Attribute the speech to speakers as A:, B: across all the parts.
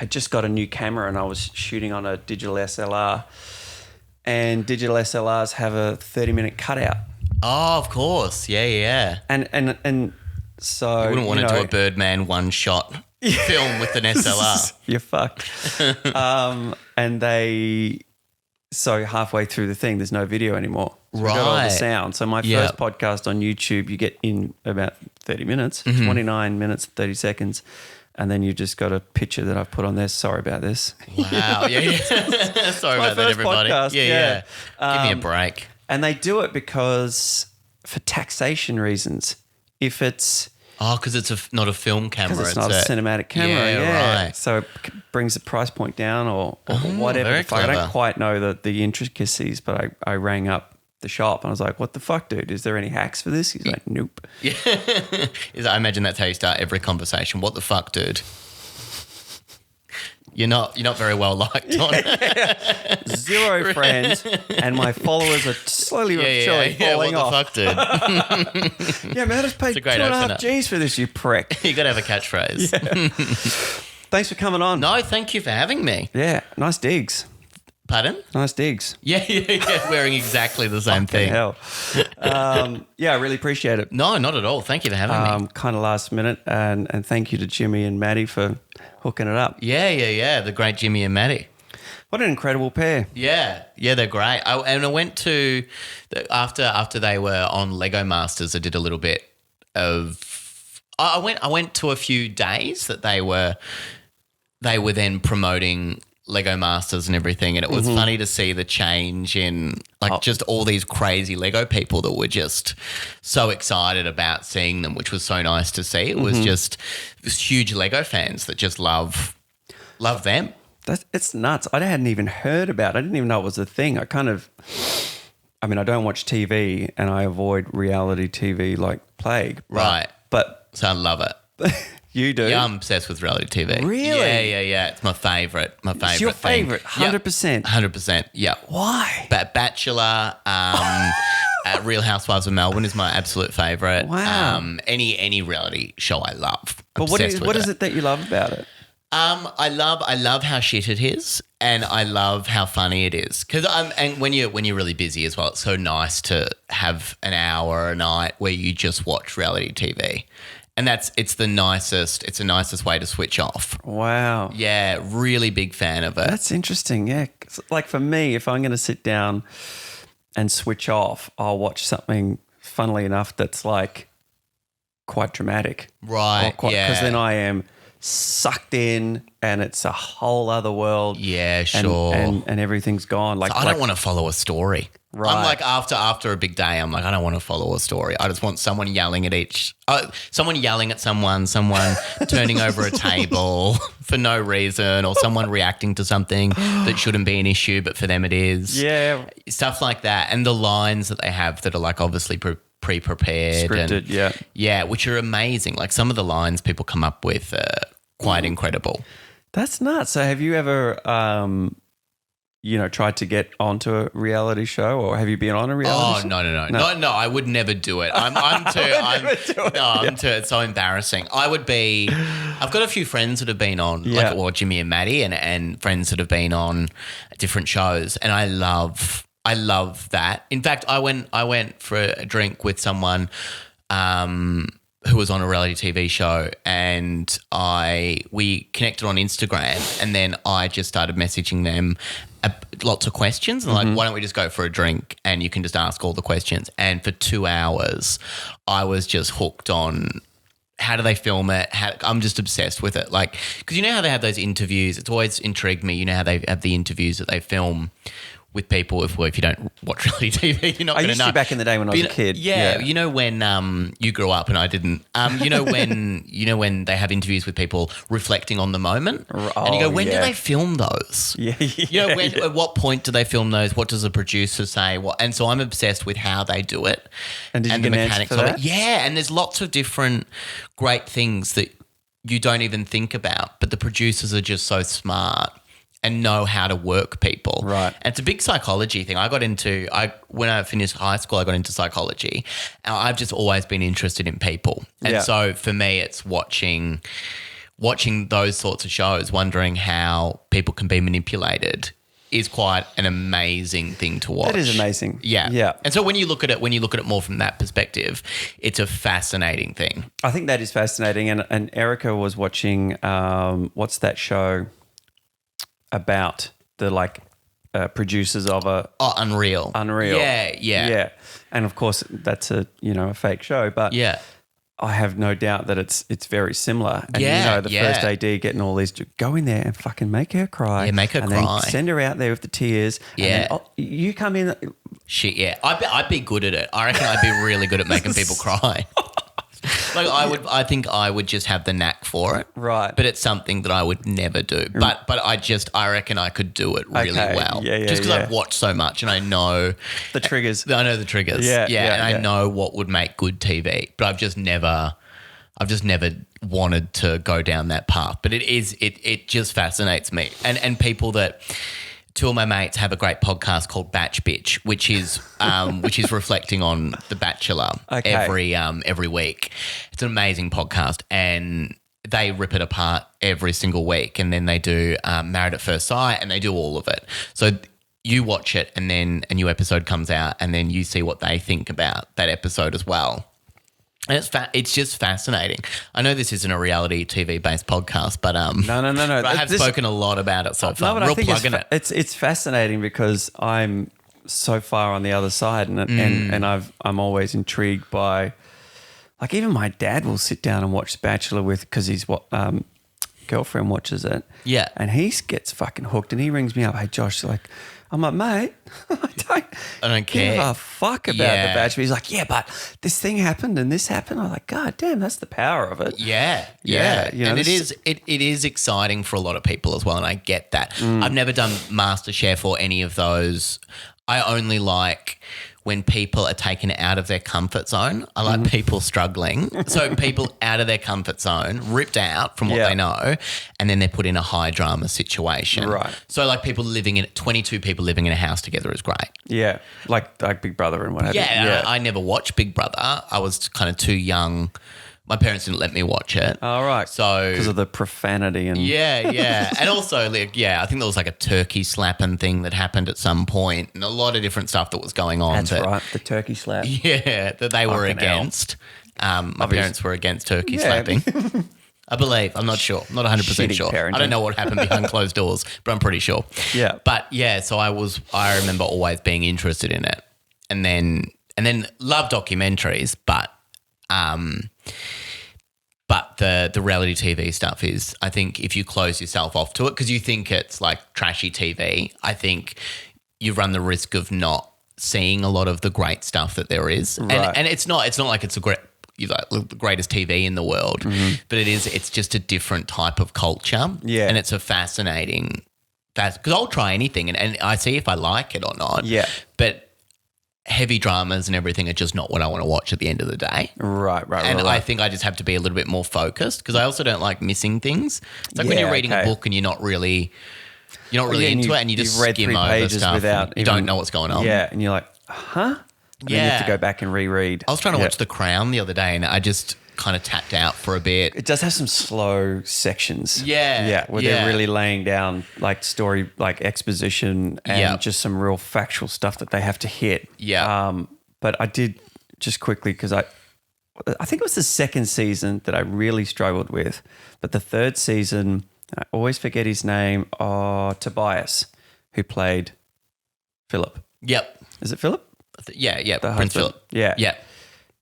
A: I just got a new camera and I was shooting on a digital SLR, and digital SLRs have a 30-minute cutout.
B: Oh, of course. Yeah.
A: And so
B: You wouldn't want to do a Birdman one-shot film with an SLR.
A: You're fucked. So halfway through the thing, there's no video anymore. So we got all the sound. So my first podcast on YouTube, you get in about 30 minutes, 29 minutes, 30 seconds. And then you just got a picture that I've put on there. Sorry about this.
B: Wow. Yeah. Sorry about that, everybody.
A: Podcast,
B: Yeah. Give me a break.
A: And they do it because for taxation reasons. If it's...
B: Oh, because it's not a film camera.
A: Because it's not a cinematic camera.
B: Yeah, right.
A: So it brings the price point down or whatever.
B: Very clever.
A: I don't quite know the intricacies, but I rang up the shop and I was like, what the fuck, dude? Is there any hacks for this? He's like, nope.
B: Yeah. I imagine that's how you start every conversation. What the fuck, dude? You're not very well liked on it.
A: 0 friends, and my followers are slowly but surely falling off.
B: What the fuck, dude?
A: Yeah, man, I just paid 2.5 G's for this, you prick.
B: You got to have a catchphrase.
A: Yeah. Thanks for coming on.
B: No, thank you for having me.
A: Yeah, nice digs.
B: Pardon?
A: Nice digs.
B: Yeah. Wearing exactly the same thing.
A: Hell. Yeah, I really appreciate it.
B: No, not at all. Thank you for having me.
A: Kind of last minute, and thank you to Jimmy and Maddie for hooking it up.
B: Yeah. The great Jimmy and Maddie.
A: What an incredible pair.
B: Yeah, they're great. I went to after they were on Lego Masters. I did a little bit of. I went to a few days that they were then promoting Lego Masters and everything, and it was funny to see the change in just all these crazy Lego people that were just so excited about seeing them, which was so nice to see. It was just huge Lego fans that just love them.
A: It's nuts. I hadn't even heard about it. I didn't even know it was a thing. I don't watch TV and I avoid reality TV like plague.
B: Right.
A: But
B: so I love it.
A: You do?
B: Yeah, I'm obsessed with reality TV.
A: Really?
B: Yeah. It's my favourite.
A: It's your favourite, 100%?
B: 100%, yeah.
A: Why?
B: Bachelor, Real Housewives of Melbourne is my absolute favourite.
A: Wow.
B: Any reality show I love.
A: But what is it that you love about it?
B: I love how shit it is, and I love how funny it is. And when you're really busy as well, it's so nice to have an hour a night where you just watch reality TV. And it's the nicest way to switch off.
A: Wow.
B: Yeah, really big fan of it.
A: That's interesting, yeah. Like for me, if I'm going to sit down and switch off, I'll watch something, funnily enough, that's like quite dramatic.
B: Right, yeah.
A: Because then I am sucked in and it's a whole other world.
B: Yeah, sure.
A: And everything's gone. Like
B: I don't want to follow a story.
A: Right.
B: I'm like after a big day, I'm like, I don't want to follow a story. I just want someone yelling at someone turning over a table for no reason, or someone reacting to something that shouldn't be an issue, but for them it is.
A: Yeah.
B: Stuff like that. And the lines that they have that are like obviously pre-prepared.
A: Scripted, yeah.
B: Yeah, which are amazing. Like some of the lines people come up with are quite incredible.
A: That's nuts. So have you ever tried to get onto a reality show, or have you been on a reality show?
B: No, I would never do it. It's so embarrassing. I've got a few friends that have been on, Jimmy and Maddie and friends that have been on different shows, and I love that. In fact, I went for a drink with someone who was on a reality TV show, and we connected on Instagram, and then I just started messaging them lots of questions, and like, why don't we just go for a drink and you can just ask all the questions? And for 2 hours, I was just hooked on how do they film it? I'm just obsessed with it. Like, because you know how they have those interviews? It's always intrigued me. You know how they have the interviews that they film with people. If you don't watch reality TV, you're not going to know.
A: I used to back in the day when I was a kid.
B: Yeah, you know when you grew up and I didn't. You know when they have interviews with people reflecting on the moment, and you go, when do they film those?
A: Yeah.
B: At what point do they film those? What does the producer say? And so I'm obsessed with how they do it.
A: And did you get an answer for that?
B: Yeah, and there's lots of different great things that you don't even think about, but the producers are just so smart and know how to work people.
A: Right.
B: And it's a big psychology thing. When I finished high school, I got into psychology. And I've just always been interested in people. And so for me, it's watching watching those sorts of shows, wondering how people can be manipulated is quite an amazing thing to watch.
A: That is amazing.
B: Yeah. And so when you look at it more from that perspective, it's a fascinating thing.
A: I think that is fascinating. And Erica was watching, what's that show about the producers of
B: Unreal. Yeah.
A: And of course that's a fake show, but I have no doubt that it's very similar. And first AD getting all these, go in there and fucking make her cry.
B: Yeah, make her
A: and
B: cry.
A: Then send her out there with the tears.
B: Yeah.
A: And then, you come in.
B: Shit, yeah. I'd be good at it. I reckon I'd be really good at making people cry. I think I would just have the knack for it.
A: Right.
B: But it's something that I would never do. But I reckon I could do it really well.
A: Yeah,
B: just because I've watched so much and I know
A: the triggers.
B: I know the triggers. And I know what would make good TV. But I've just never wanted to go down that path. But it just fascinates me. And people that two of my mates have a great podcast called Batch Bitch, which is reflecting on The Bachelor every week. It's an amazing podcast, and they rip it apart every single week, and then they do Married at First Sight, and they do all of it. So you watch it, and then a new episode comes out, and then you see what they think about that episode as well. And it's just fascinating. I know this isn't a reality TV based podcast, but
A: no.
B: But I have spoken a lot about it so far.
A: No, but
B: Real
A: I think
B: plugging it.
A: It's fascinating because I'm so far on the other side, and I'm always intrigued by, like, even my dad will sit down and watch The Bachelor because his girlfriend watches it.
B: Yeah,
A: and he gets fucking hooked, and he rings me up. Hey, Josh, I'm like, mate, I don't
B: care.
A: Give a fuck about The Bachelor. He's like, yeah, but this thing happened and this happened. I'm like, God damn, that's the power of it.
B: Yeah. And it is exciting for a lot of people as well, and I get that. I've never done MasterChef or any of those. I only like when people are taken out of their comfort zone. I like people struggling. So people out of their comfort zone, ripped out from what they know, and then they're put in a high drama situation.
A: Right.
B: So like 22 people living in a house together is great.
A: Yeah. Like Big Brother and what have you.
B: Yeah. I never watched Big Brother. I was kind of too young. My parents didn't let me watch it.
A: Oh, right.
B: So
A: because of the profanity and
B: yeah. And also, I think there was like a turkey slapping thing that happened at some point, and a lot of different stuff that was going on.
A: That's right, the turkey slap.
B: Yeah, that they were against. My parents were against turkey slapping. I believe. I'm not sure. I'm not 100% sure.
A: Parenting.
B: I don't know what happened behind closed doors, but I'm pretty sure.
A: Yeah.
B: But yeah, so I remember always being interested in it, and then love documentaries, but the reality TV stuff is, I think if you close yourself off to it because you think it's like trashy TV, I think you run the risk of not seeing a lot of the great stuff that there is.
A: Right.
B: And it's not like it's the greatest TV in the world, but it's just a different type of culture.
A: Yeah.
B: And it's a fascinating, because I'll try anything and I see if I like it or not.
A: Yeah.
B: But heavy dramas and everything are just not what I want to watch at the end of the day.
A: Right.
B: And I think I just have to be a little bit more focused because I also don't like missing things. It's like when you're reading a book and you're not really into it and you just skim over stuff without you don't know what's going on.
A: Yeah, and you're like, huh? And then you have to go back and reread.
B: I was trying to watch The Crown the other day and I just kind of tapped out for a bit.
A: It does have some slow sections.
B: Yeah.
A: Where they're really laying down like story, like exposition and just some real factual stuff that they have to hit.
B: Yeah.
A: But I did just quickly because I think it was the second season that I really struggled with. But the third season, I always forget his name, Tobias, who played Philip.
B: Yep.
A: Is it Philip?
B: Yeah.
A: The
B: Prince
A: husband.
B: Philip.
A: Yeah.
B: Yeah.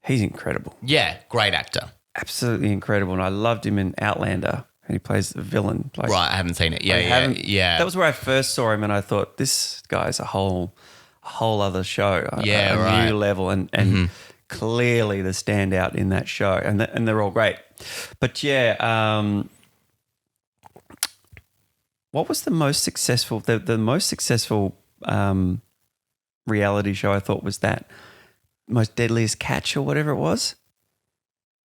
A: He's incredible.
B: Yeah, great actor.
A: Absolutely incredible. And I loved him in Outlander. And he plays the villain.
B: Right, I haven't seen it. Yeah.
A: That was where I first saw him and I thought, this guy's a whole other show. A new level and clearly the standout in that show. And they're all great. But what was the most successful, the most successful reality show I thought was that Most Deadliest Catch or whatever it was?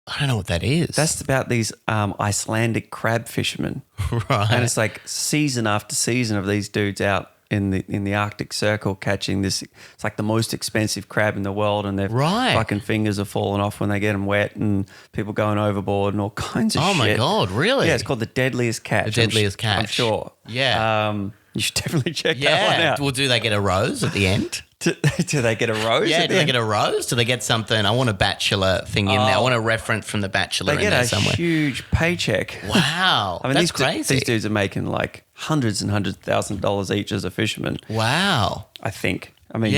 B: I don't know what that is.
A: That's about these Icelandic crab fishermen.
B: Right.
A: And it's like season after season of these dudes out in the Arctic Circle catching this. It's like the most expensive crab in the world, and their fucking fingers are falling off when they get them wet, and people going overboard and all kinds of shit.
B: Oh my God, really?
A: Yeah, it's called the deadliest catch.
B: The deadliest catch.
A: I'm sure.
B: Yeah.
A: You should definitely check that one out.
B: Well, do they get a rose at the end?
A: Do they get a rose?
B: Yeah, do they get a rose? Do they get something? I want a Bachelor thing in there. I want a reference from the Bachelor in there somewhere.
A: They get a huge paycheck.
B: Wow. I mean, that's crazy.
A: These dudes are making like hundreds and hundreds of $1,000s each as a fisherman.
B: Wow.
A: I think. I mean,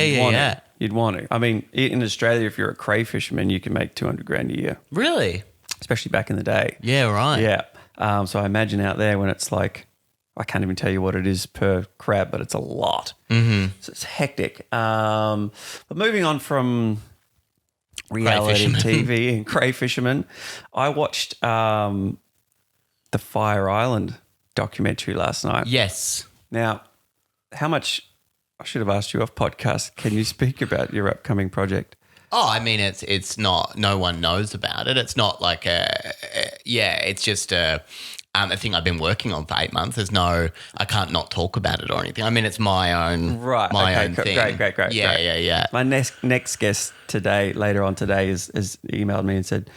A: you'd want to. I mean, in Australia, if you're a crayfisherman, you can make $200,000 a year.
B: Really?
A: Especially back in the day.
B: Yeah, right.
A: Yeah. So I imagine out there when it's like, I can't even tell you what it is per crab, but it's a lot. Mm-hmm. So it's hectic. But moving on from reality TV and crayfishermen, I watched the Fyre Island documentary last night.
B: Yes.
A: Now, how much, I should have asked you off podcast, can you speak about your upcoming project?
B: Oh, I mean, it's not, no one knows about it. It's not like it's just a thing I've been working on for 8 months. I can't not talk about it or anything. I mean, it's my own, own thing. Great. Yeah.
A: My next guest later on today, has emailed me and said,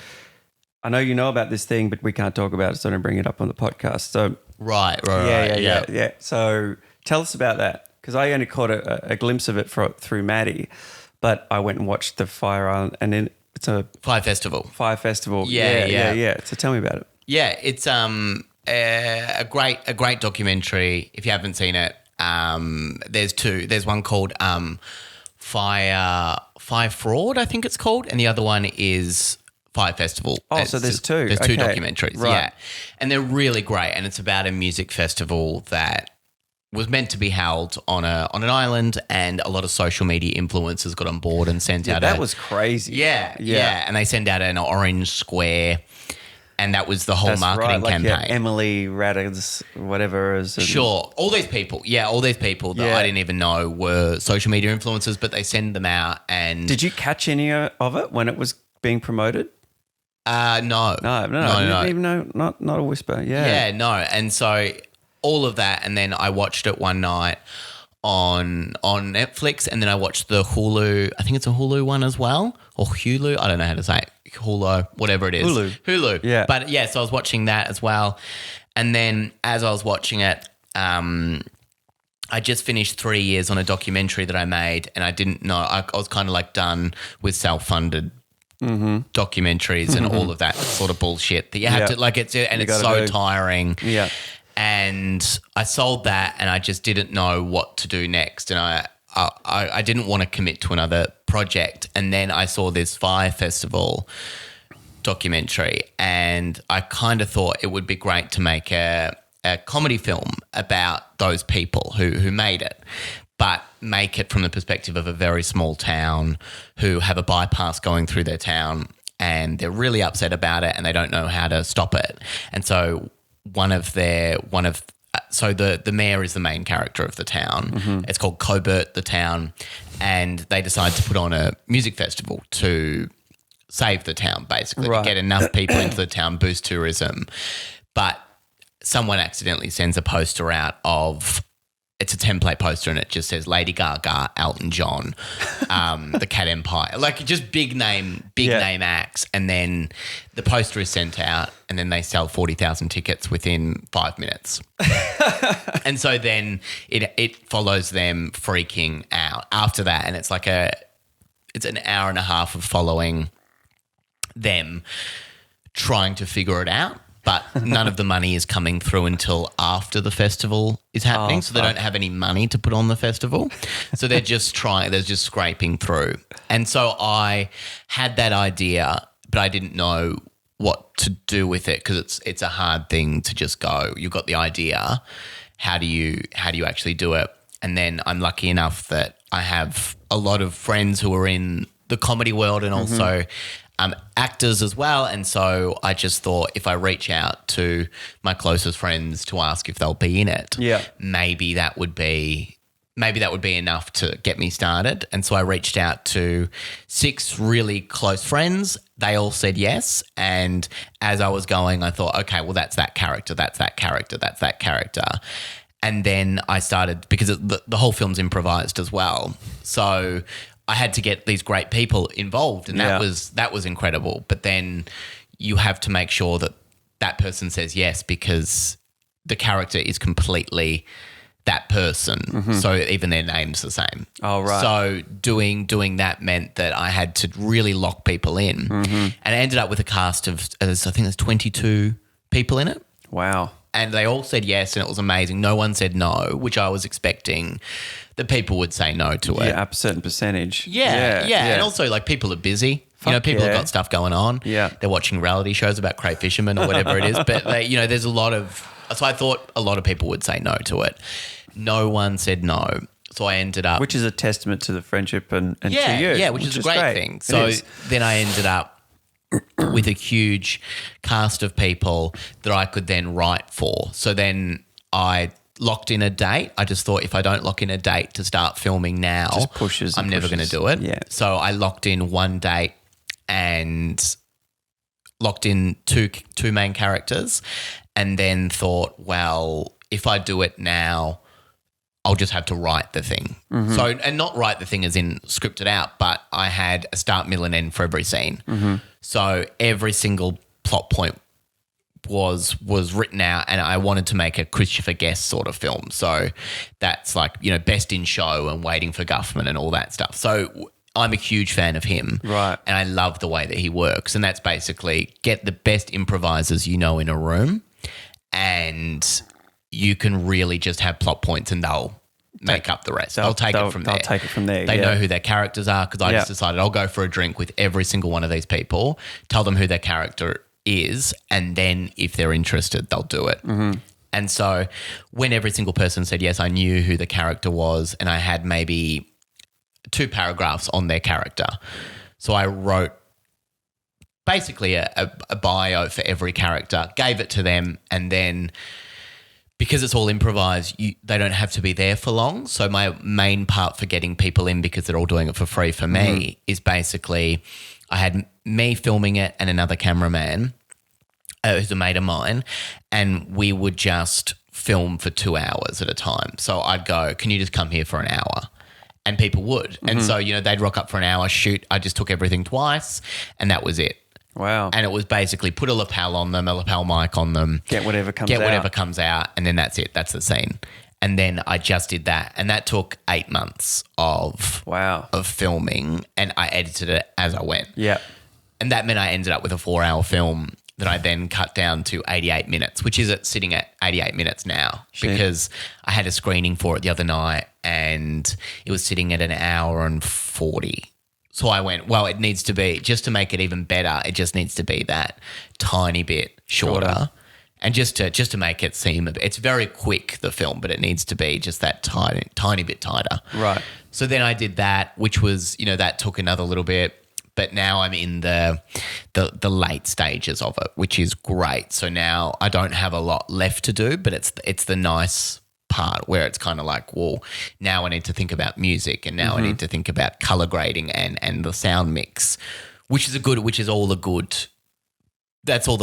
A: I know you know about this thing, but we can't talk about it, so don't bring it up on the podcast. So
B: Right.
A: Yeah. So tell us about that, because I only caught a glimpse of it through Maddie, but I went and watched the Fyre Island, and then it's a
B: Fyre Festival.
A: Yeah. So tell me about it.
B: Yeah, it's a great documentary. If you haven't seen it, there's two. There's one called Fyre Fraud, I think it's called, and the other one is Fyre Festival.
A: Oh, so there's two.
B: There's two documentaries, right. Yeah, and they're really great. And it's about a music festival that was meant to be held on an island, and a lot of social media influencers got on board and sent out.
A: That was crazy.
B: Yeah, and they sent out an orange square. And that was the whole marketing campaign.
A: Yeah, Emily Radders, whatever.
B: Sure. All these people that I didn't even know were social media influencers, but they send them out. And
A: did you catch any of it when it was being promoted?
B: No.
A: I didn't even know, not a whisper.
B: Yeah, no. And so all of that, and then I watched it one night on Netflix, and then I watched the Hulu, I think it's a Hulu one as well, or Hulu, I don't know how to say it. Hulu, whatever it is. Hulu.
A: Yeah.
B: But yeah, so I was watching that as well. And then as I was watching it, I just finished 3 years on a documentary that I made, and I didn't know, I was kind of like done with self-funded documentaries and all of that sort of bullshit that you have to, like, it's so tiring.
A: Yeah.
B: And I sold that, and I just didn't know what to do next. And I didn't want to commit to another project. And then I saw this Fyre Festival documentary, and I kind of thought it would be great to make a comedy film about those people who made it, but make it from the perspective of a very small town who have a bypass going through their town, and they're really upset about it, and they don't know how to stop it. And so so the mayor is the main character of the town. Mm-hmm. It's called Cobert, the town, and they decide to put on a music festival to save the town, basically, to get enough people into the town, boost tourism. But someone accidentally sends a poster out of, it's a template poster, and it just says Lady Gaga, Elton John, the Cat Empire, like just big name acts. And then the poster is sent out, and then they sell 40,000 tickets within 5 minutes. And so then it follows them freaking out after that. And it's like it's an hour and a half of following them trying to figure it out. But none of the money is coming through until after the festival is happening. So they don't have any money to put on the festival. So they're just scraping through. And so I had that idea, but I didn't know what to do with it, because it's a hard thing to just go, you've got the idea, how do you actually do it? And then I'm lucky enough that I have a lot of friends who are in the comedy world, and also actors as well. And so I just thought, if I reach out to my closest friends to ask if they'll be in it, maybe that would be enough to get me started. And so I reached out to 6 really close friends. They all said yes. And as I was going, I thought, okay, well, that's that character, that's that character, that's that character. And then I started, because the whole film's improvised as well. So I had to get these great people involved, and that was incredible. But then you have to make sure that person says yes, because the character is completely that person. So even their name's the same.
A: Oh, right.
B: So doing that meant that I had to really lock people in. And I ended up with a cast of, I think there's 22 people in it.
A: Wow.
B: And they all said yes, and it was amazing. No one said no, which I was expecting that people would say no to it.
A: Yeah, a certain percentage.
B: Yeah. And also, like, people are busy. People have got stuff going on.
A: Yeah.
B: They're watching reality shows about crate fishermen or whatever it is. But, there's a lot of – so I thought a lot of people would say no to it. No one said no. So I ended up –
A: which is a testament to the friendship and to you.
B: Yeah, which is a great thing. So then I ended up with a huge cast of people that I could then write for. So then I locked in a date. I just thought, if I don't lock in a date to start filming now, I'm never going to do it.
A: Yeah.
B: So I locked in one date and locked in two main characters, and then thought, well, if I do it now, I'll just have to write the thing. So, and not write the thing as in script it out, but I had a start, middle and end for every scene. So every single plot point was written out, and I wanted to make a Christopher Guest sort of film. So that's like, Best in Show and Waiting for Guffman and all that stuff. So I'm a huge fan of him.
A: Right.
B: And I love the way that he works. And that's basically get the best improvisers in a room, and you can really just have plot points and they'll make up the rest. They'll take it from there.
A: They'll take it from there.
B: They know who their characters are, because I just decided I'll go for a drink with every single one of these people, tell them who their character is, and then if they're interested, they'll do it. And so when every single person said yes, I knew who the character was, and I had maybe 2 paragraphs on their character. So I wrote basically a bio for every character, gave it to them, and then because it's all improvised, they don't have to be there for long. So my main part for getting people in, because they're all doing it for free for me, is basically I had me filming it and another cameraman who's a mate of mine, and we would just film for 2 hours at a time. So I'd go, can you just come here for an hour? And people would. And so, they'd rock up for an hour, shoot. I just took everything twice, and that was it.
A: Wow.
B: And it was basically put a lapel on them, a lapel mic on them.
A: Get whatever comes
B: out, and then that's it. That's the scene. And then I just did that. And that took 8 months of filming, and I edited it as I went.
A: Yeah.
B: And that meant I ended up with a 4-hour film that I then cut down to 88 minutes, which is sitting at 88 minutes now.
A: Shit.
B: Because I had a screening for it the other night, and it was sitting at 1 hour and 40. So I went, well, it needs to be, just to make it even better, it just needs to be that tiny bit shorter. And just to make it seem, it's very quick, the film, but it needs to be just that tiny bit tighter.
A: Right.
B: So then I did that, which was, that took another little bit. But now I'm in the late stages of it, which is great. So now I don't have a lot left to do, but it's the nice part where it's kind of like, well, now I need to think about music, and now I need to think about color grading and the sound mix, which is all the good. That's all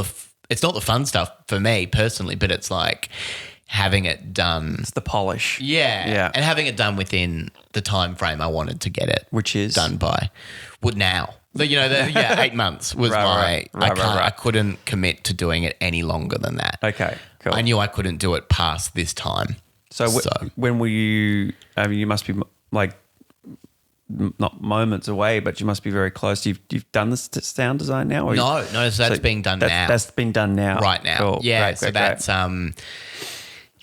B: it's not the fun stuff for me personally, but it's like having it done.
A: It's the polish.
B: Yeah. And having it done within the time frame I wanted to get it.
A: Which is?
B: Done by. Well, now. 8 months was I couldn't commit to doing it any longer than that.
A: Okay, cool.
B: I knew I couldn't do it past this time.
A: So when were you, you must be like not moments away, but you must be very close. You've done the sound design now? Or
B: No, so that's being done now.
A: That's been done now.
B: Right now.
A: Cool.
B: Yeah,
A: great,
B: so
A: great.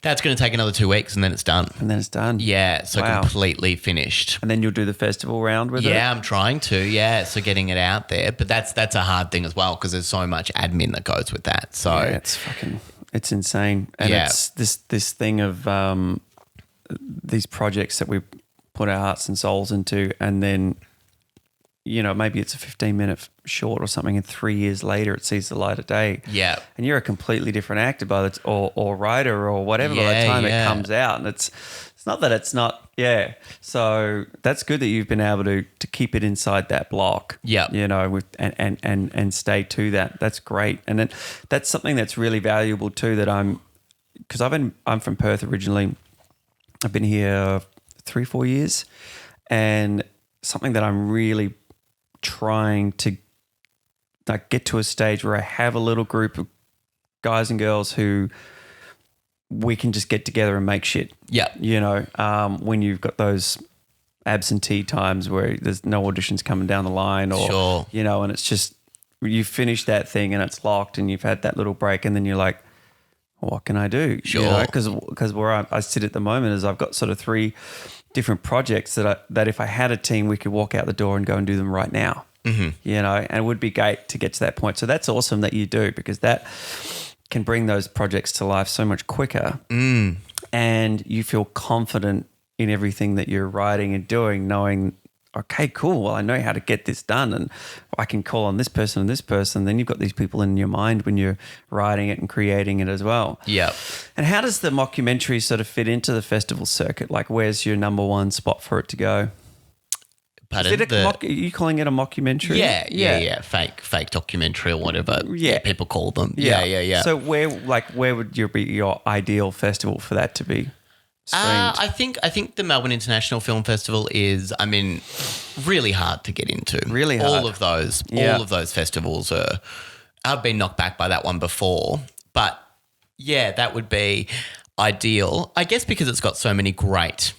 B: That's going to take another 2 weeks, and then it's done.
A: And then it's done.
B: Yeah, so completely finished.
A: And then you'll do the festival round with it?
B: Yeah, I'm trying to, yeah, so getting it out there. But that's a hard thing as well, because there's so much admin that goes with that. So
A: yeah, it's insane. And it's this thing of these projects that we put our hearts and souls into, and then, maybe it's a 15-minute short or something, and 3 years later it sees the light of day.
B: Yeah.
A: And you're a completely different actor or writer or whatever by the time it comes out. And it's not that it's not, So that's good that you've been able to keep it inside that block.
B: Yeah.
A: And stay to that. That's great. And then that's something that's really valuable too, that because I'm from Perth originally. I've been here 3-4 years, and something that I'm really trying to like get to a stage where I have a little group of guys and girls who we can just get together and make shit.
B: Yeah.
A: You know, when you've got those absentee times where there's no auditions coming down the line or,
B: Sure.
A: you know, and it's just, you finish that thing and it's locked and you've had that little break and then you're like, well, what can I do?
B: Sure.
A: You know, because where I sit at the moment is I've got sort of 3 different projects that if I had a team, we could walk out the door and go and do them right now. Mm-hmm. You know, and it would be great to get to that point. So that's awesome that you do, because that can bring those projects to life so much quicker. And you feel confident in everything that you're writing and doing, knowing, okay, cool, well, I know how to get this done and I can call on this person and this person. Then you've got these people in your mind when you're writing it and creating it as well.
B: Yeah.
A: And how does the mockumentary sort of fit into the festival circuit? Like, where's your number one spot for it to go?
B: Pardon?
A: Are you calling it a mockumentary?
B: Yeah. Fake documentary or whatever people call them. Yeah.
A: So where would be your ideal festival for that to be streamed?
B: I think the Melbourne International Film Festival is, I mean, really hard to get into.
A: Really hard.
B: All of those festivals are. I've been knocked back by that one before, but yeah, that would be ideal. I guess because it's got so many great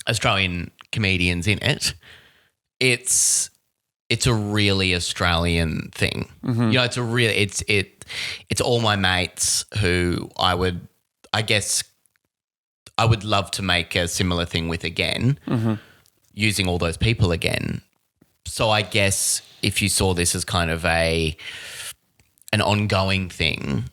B: Australian comedians in it. It's a really Australian thing. Mm-hmm. You know, it's all my mates who I would love to make a similar thing with again, using all those people again. So I guess if you saw this as kind of an ongoing thing,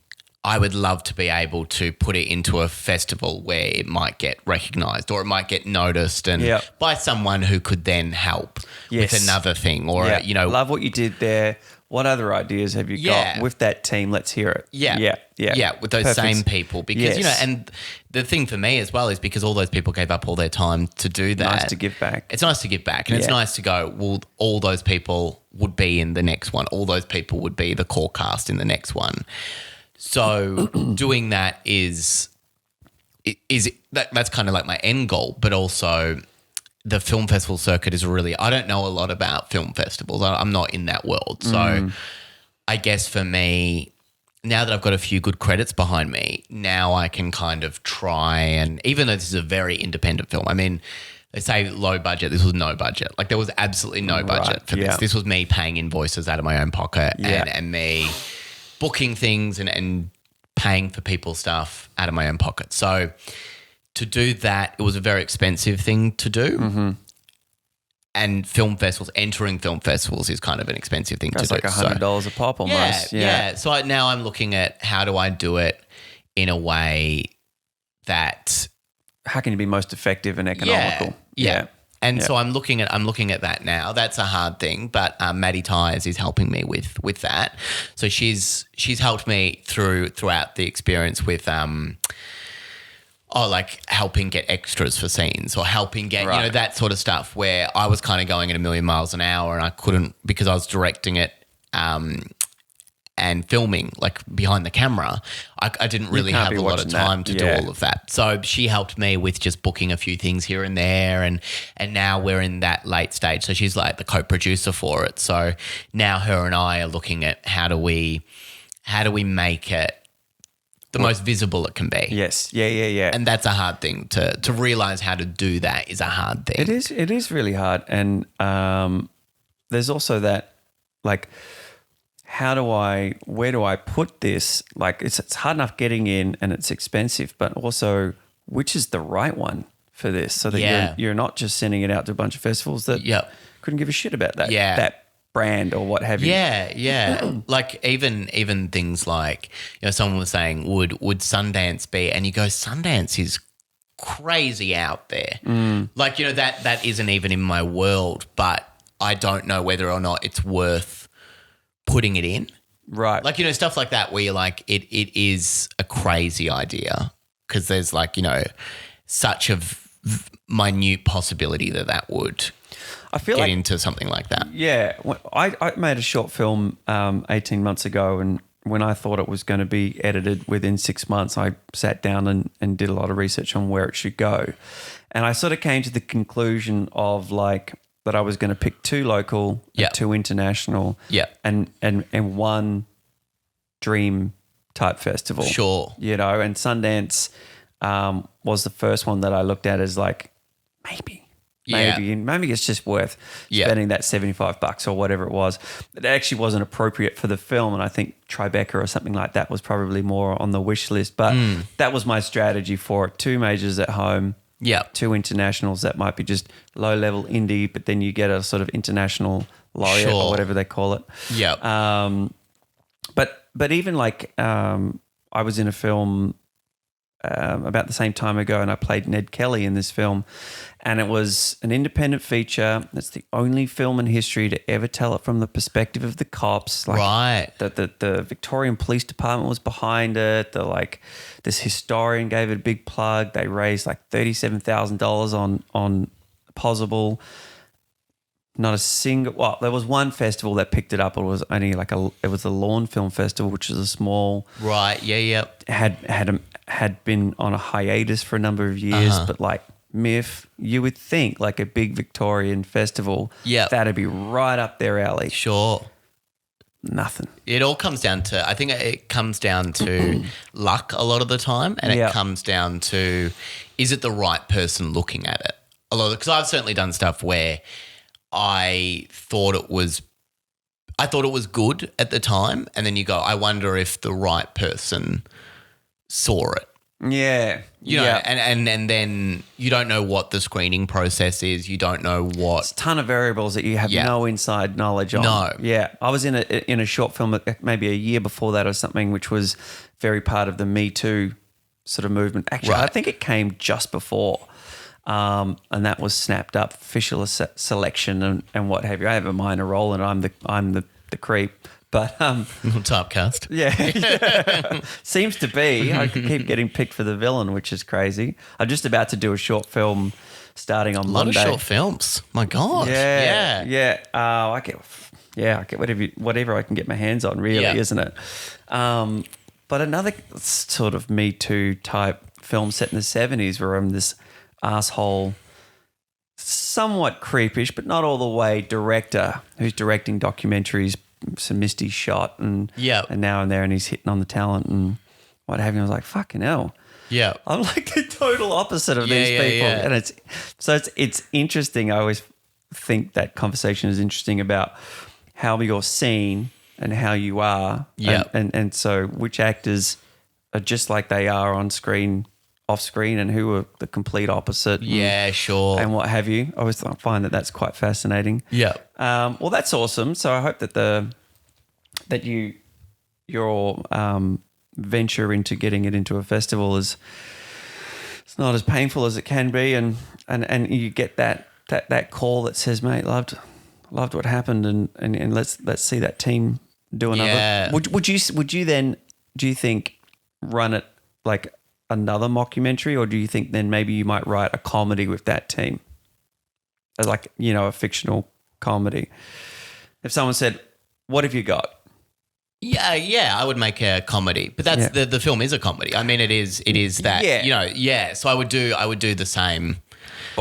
B: I would love to be able to put it into a festival where it might get recognised or it might get noticed and by someone who could then help with another thing or, you know.
A: Love what you did there. What other ideas have you got with that team? Let's hear it.
B: Yeah, with those same people because, you know, and the thing for me as well is because all those people gave up all their time to do that.
A: Nice to give back.
B: It's nice to give back and it's nice to go, well, all those people would be in the next one. All those people would be the core cast in the next one. So doing that that's kind of like my end goal, but also the film festival circuit is really, I don't know a lot about film festivals. I'm not in that world. So I guess for me, now that I've got a few good credits behind me, now I can kind of try and, even though this is a very independent film, I mean, they say low budget, this was no budget. Like there was absolutely no budget for this. This was me paying invoices out of my own pocket and me booking things and paying for people's stuff out of my own pocket. So to do that, it was a very expensive thing to do. Mm-hmm. And entering film festivals is kind of an expensive thing to do.
A: It's like $100 a pop almost.
B: Yeah. So now I'm looking at how do I do it in a way that...
A: How can you be most effective and economical?
B: Yeah. And so I'm looking at that now. That's a hard thing, but Maddie Tyres is helping me with that. So she's helped me throughout the experience with like helping get extras for scenes or helping get you know that sort of stuff where I was kind of going at a million miles an hour and I couldn't because I was directing it and filming like behind the camera, I didn't really have a lot of time to do all of that. So she helped me with just booking a few things here and there and now we're in that late stage. So she's like the co-producer for it. So now her and I are looking at how do we make it the most visible it can be.
A: Yes. Yeah.
B: And that's a hard thing to realize how to do that is a hard thing.
A: It is really hard. And there's also that like, where do I put this? Like it's hard enough getting in and it's expensive, but also which is the right one for this so that you're not just sending it out to a bunch of festivals that couldn't give a shit about that brand or what have you.
B: Yeah. Like even things like, you know, someone was saying, would Sundance be, and you go, Sundance is crazy out there. Like, you know, that isn't even in my world, but I don't know whether or not it's worth putting it in.
A: Right.
B: Like, you know, stuff like that where you're like, it is a crazy idea because there's like, you know, such a minute possibility that would get into something like that.
A: Yeah. I made a short film 18 months ago and when I thought it was going to be edited within 6 months, I sat down and did a lot of research on where it should go. And I sort of came to the conclusion of like that I was going to pick 2 local, and 2 international, and one dream type festival.
B: Sure.
A: You know, and Sundance was the first one that I looked at as like, maybe it's just worth spending that $75 or whatever it was. It actually wasn't appropriate for the film, and I think Tribeca or something like that was probably more on the wish list. But that was my strategy for it. 2 majors at home, 2 internationals that might be just low-level indie, but then you get a sort of international laureate or whatever they call it. But even like I was in a film about the same time ago, and I played Ned Kelly in this film, and it was an independent feature. It's the only film in history to ever tell it from the perspective of the cops. Like the Victorian Police Department was behind it. This historian gave it a big plug. They raised like $37,000 on Possible. Not a single. Well, there was one festival that picked it up. It was only like it was the Lawn Film Festival, which is a small.
B: Right. Yeah.
A: Had been on a hiatus for a number of years, but like MIF, you would think like a big Victorian festival, that'd be right up their alley.
B: Sure.
A: Nothing.
B: It all comes down to, I think it comes down to luck a lot of the time, and it comes down to, is it the right person looking at it? A lot, because I've certainly done stuff where I thought it was good at the time, and then you go, I wonder if the right person saw it.
A: Yeah.
B: You know, and then you don't know what the screening process is. You don't know what.
A: It's a ton of variables that you have no inside knowledge on.
B: No.
A: Yeah. I was in a short film maybe a year before that or something, which was very part of the Me Too sort of movement. Actually, I think it came just before. And that was snapped up, official selection and what have you. I have a minor role and I'm the creep. But
B: typecast.
A: Yeah. Seems to be. I keep getting picked for the villain, which is crazy. I'm just about to do a short film starting on Monday.
B: A lot of short films. My God.
A: Yeah. I get whatever I can get my hands on, really, isn't it? But another sort of Me Too type film set in the 70s where I'm this asshole, somewhat creepish, but not all the way, director who's directing documentaries, some misty shot and now and there, and he's hitting on the talent and what have you. I was like, fucking hell.
B: Yeah.
A: I'm like the total opposite of these people. Yeah. And it's interesting. I always think that conversation is interesting about how you're seen and how you are.
B: Yeah.
A: And so which actors are just like they are on screen, off screen, and who are the complete opposite.
B: Yeah, sure.
A: And what have you. I always find that that's quite fascinating.
B: Yeah.
A: Well, that's awesome. So I hope that your venture into getting it into a festival it's not as painful as it can be, and you get that call that says, mate, loved what happened, and let's see that team do another.
B: Yeah.
A: Would you then, do you think, run it like another mockumentary, or do you think then maybe you might write a comedy with that team, like, you know, a fictional comedy? If someone said, what have you got?
B: Yeah, I would make a comedy, but that's the film is a comedy. I mean, it is that, you know, so I would do the same.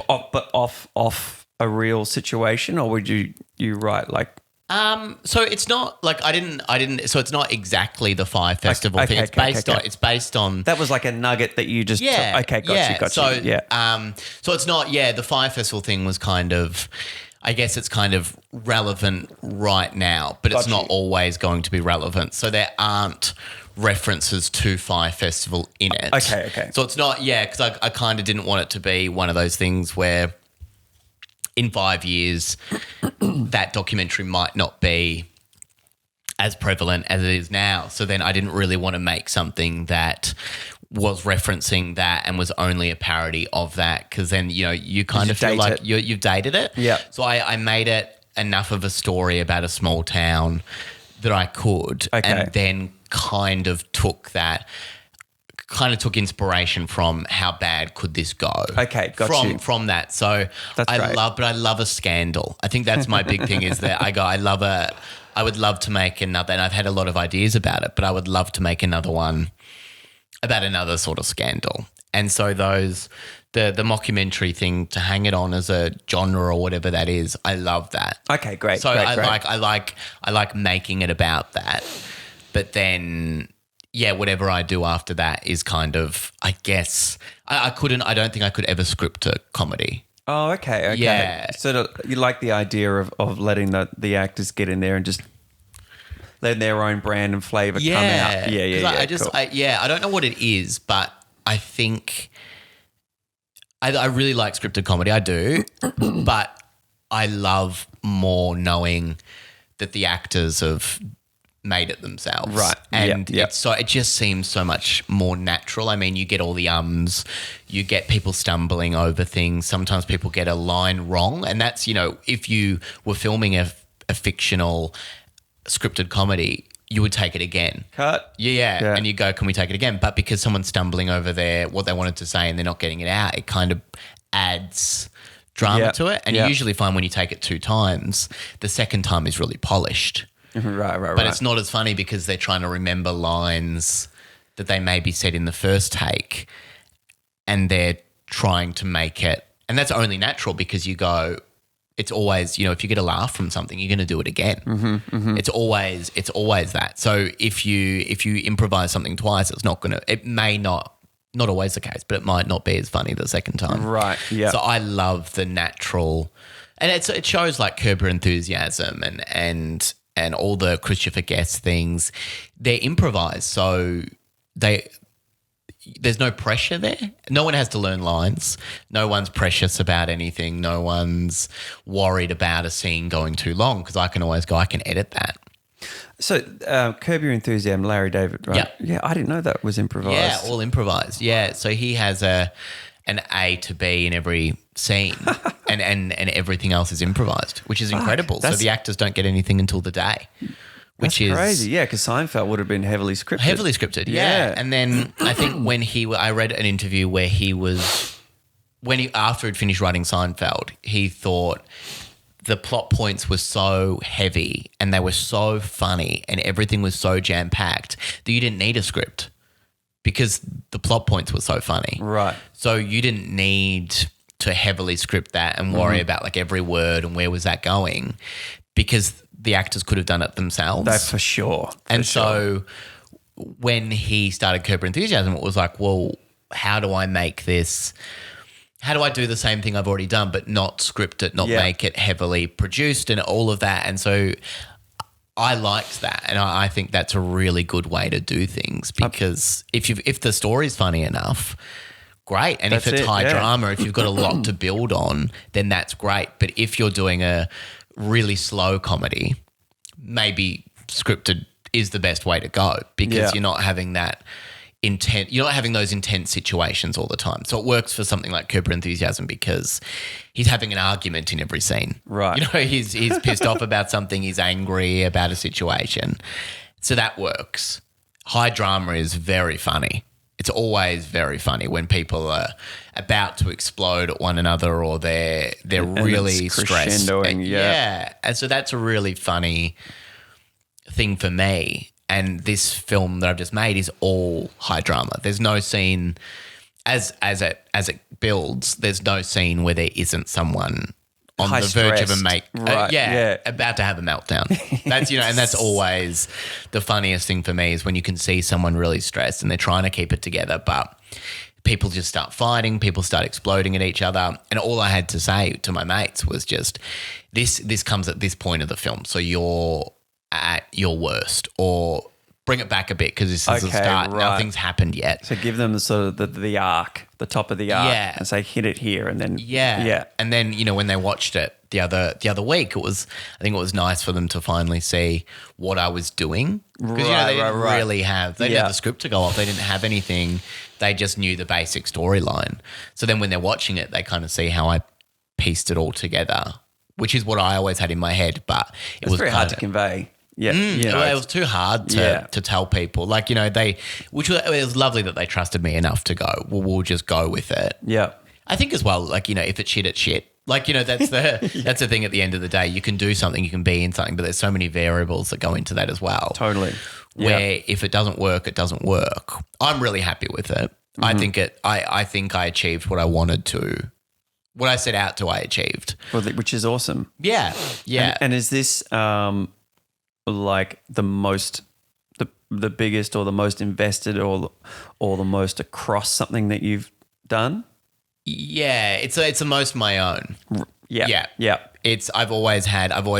A: But off a real situation, or would you write like?
B: So it's not like I didn't. So it's not exactly the Fyre Festival thing. It's based on.
A: That was like a nugget that you just. Okay, got you.
B: So so it's not. Yeah, the Fyre Festival thing was kind of. I guess it's kind of relevant right now, but it's not always going to be relevant. So there aren't references to Fyre Festival in it.
A: Okay.
B: So it's not. Because I kind of didn't want it to be one of those things where. In 5 years, that documentary might not be as prevalent as it is now. So then I didn't really want to make something that was referencing that and was only a parody of that, because then, you know, you kind of feel like you've dated it.
A: Yeah.
B: So I made it enough of a story about a small town that I could, and then kind of took inspiration from how bad could this go.
A: Okay, got you.
B: From that. So
A: I
B: love a scandal. I think that's my big thing is that I love I would love to make another, and I've had a lot of ideas about it, but I would love to make another one about another sort of scandal. And so the mockumentary thing, to hang it on as a genre or whatever that is, I love that.
A: Okay, great.
B: So
A: great,
B: I like making it about that. But then, yeah, whatever I do after that is kind of, I guess, I don't think I could ever script a comedy.
A: Oh, okay.
B: Yeah.
A: So you like the idea of letting the actors get in there and just letting their own brand and flavour come out. Yeah.
B: Cool. I don't know what it is, but I think I really like scripted comedy. I do, but I love more knowing that the actors have made it themselves.
A: Right.
B: And it just seems so much more natural. I mean, you get all the ums, you get people stumbling over things. Sometimes people get a line wrong. And that's, if you were filming a fictional scripted comedy, you would take it again.
A: Cut.
B: Yeah. And you go, can we take it again? But because someone's stumbling over what they wanted to say and they're not getting it out, it kind of adds drama to it. And you usually find when you take it 2 times, the second time is really polished.
A: Right.
B: But it's not as funny because they're trying to remember lines that they maybe said in the first take, and they're trying to make it, and that's only natural because you go, it's always, if you get a laugh from something, you're going to do it again. It's always that. So if you improvise something twice, it may not always the case, but it might not be as funny the second time.
A: Right. Yeah.
B: So I love the natural, and it shows like Curb Your Enthusiasm and all the Christopher Guest things. They're improvised, so there's no pressure there. No one has to learn lines. No one's precious about anything. No one's worried about a scene going too long because I can always go, I can edit that.
A: So Curb Your Enthusiasm, Larry David, right? Yeah, I didn't know that was improvised.
B: Yeah, all improvised. Yeah, so he has an A to B in every scene and everything else is improvised, which is incredible. So the actors don't get anything until the day. Which is
A: crazy, yeah, because Seinfeld would have been heavily scripted.
B: Heavily scripted, yeah. And then I think I read an interview where after he'd finished writing Seinfeld, he thought the plot points were so heavy and they were so funny and everything was so jam-packed that you didn't need a script because the plot points were so funny.
A: Right.
B: So you didn't need to heavily script that and worry about like every word and where was that going because the actors could have done it themselves.
A: That's for sure.
B: So when he started Curb Your Enthusiasm, it was like, well, how do I make this? How do I do the same thing I've already done but not script it, not make it heavily produced and all of that? And so I liked that, and I think that's a really good way to do things because if the story's funny enough, great. And if it's high drama, if you've got a lot to build on, then that's great. But if you're doing a really slow comedy, maybe scripted is the best way to go because you're not having that you're not having those intense situations all the time. So it works for something like Cobert Enthusiasm because he's having an argument in every scene.
A: Right.
B: He's pissed off about something, he's angry about a situation. So that works. High drama is very funny. It's always very funny when people are about to explode at one another or they're really stressed. And so that's a really funny thing for me. And this film that I've just made is all high drama. There's no scene as it builds. There's no scene where there isn't someone on the verge of about to have a meltdown. That's and that's always the funniest thing for me is when you can see someone really stressed and they're trying to keep it together, but people just start fighting, people start exploding at each other. And all I had to say to my mates was just this comes at this point of the film. So you're at your worst, or bring it back a bit because this is the start. Right. Nothing's happened yet.
A: So give them the sort of the arc, the top of the arc, and say hit it here, and then
B: and then when they watched it the other week, I think it was nice for them to finally see what I was doing because they didn't really have they didn't have the script to go off. They didn't have anything. They just knew the basic storyline. So then when they're watching it, they kind of see how I pieced it all together, which is what I always had in my head, but it was
A: very hard to convey. Yeah,
B: it was too hard to tell people. Like, it was lovely that they trusted me enough to go, well, we'll just go with it.
A: Yeah.
B: I think as well, like, if it's shit, it's shit. Like, that's that's the thing at the end of the day. You can do something, you can be in something, but there's so many variables that go into that as well.
A: Totally.
B: Where if it doesn't work, it doesn't work. I'm really happy with it. I think I achieved what I wanted to. What I set out to, I achieved.
A: Well, which is awesome.
B: Yeah. Yeah.
A: And is this like the most, the biggest or the most invested or the most across something that you've done?
B: Yeah. It's the most my own.
A: Yeah.
B: Yeah.
A: Yeah.
B: I've always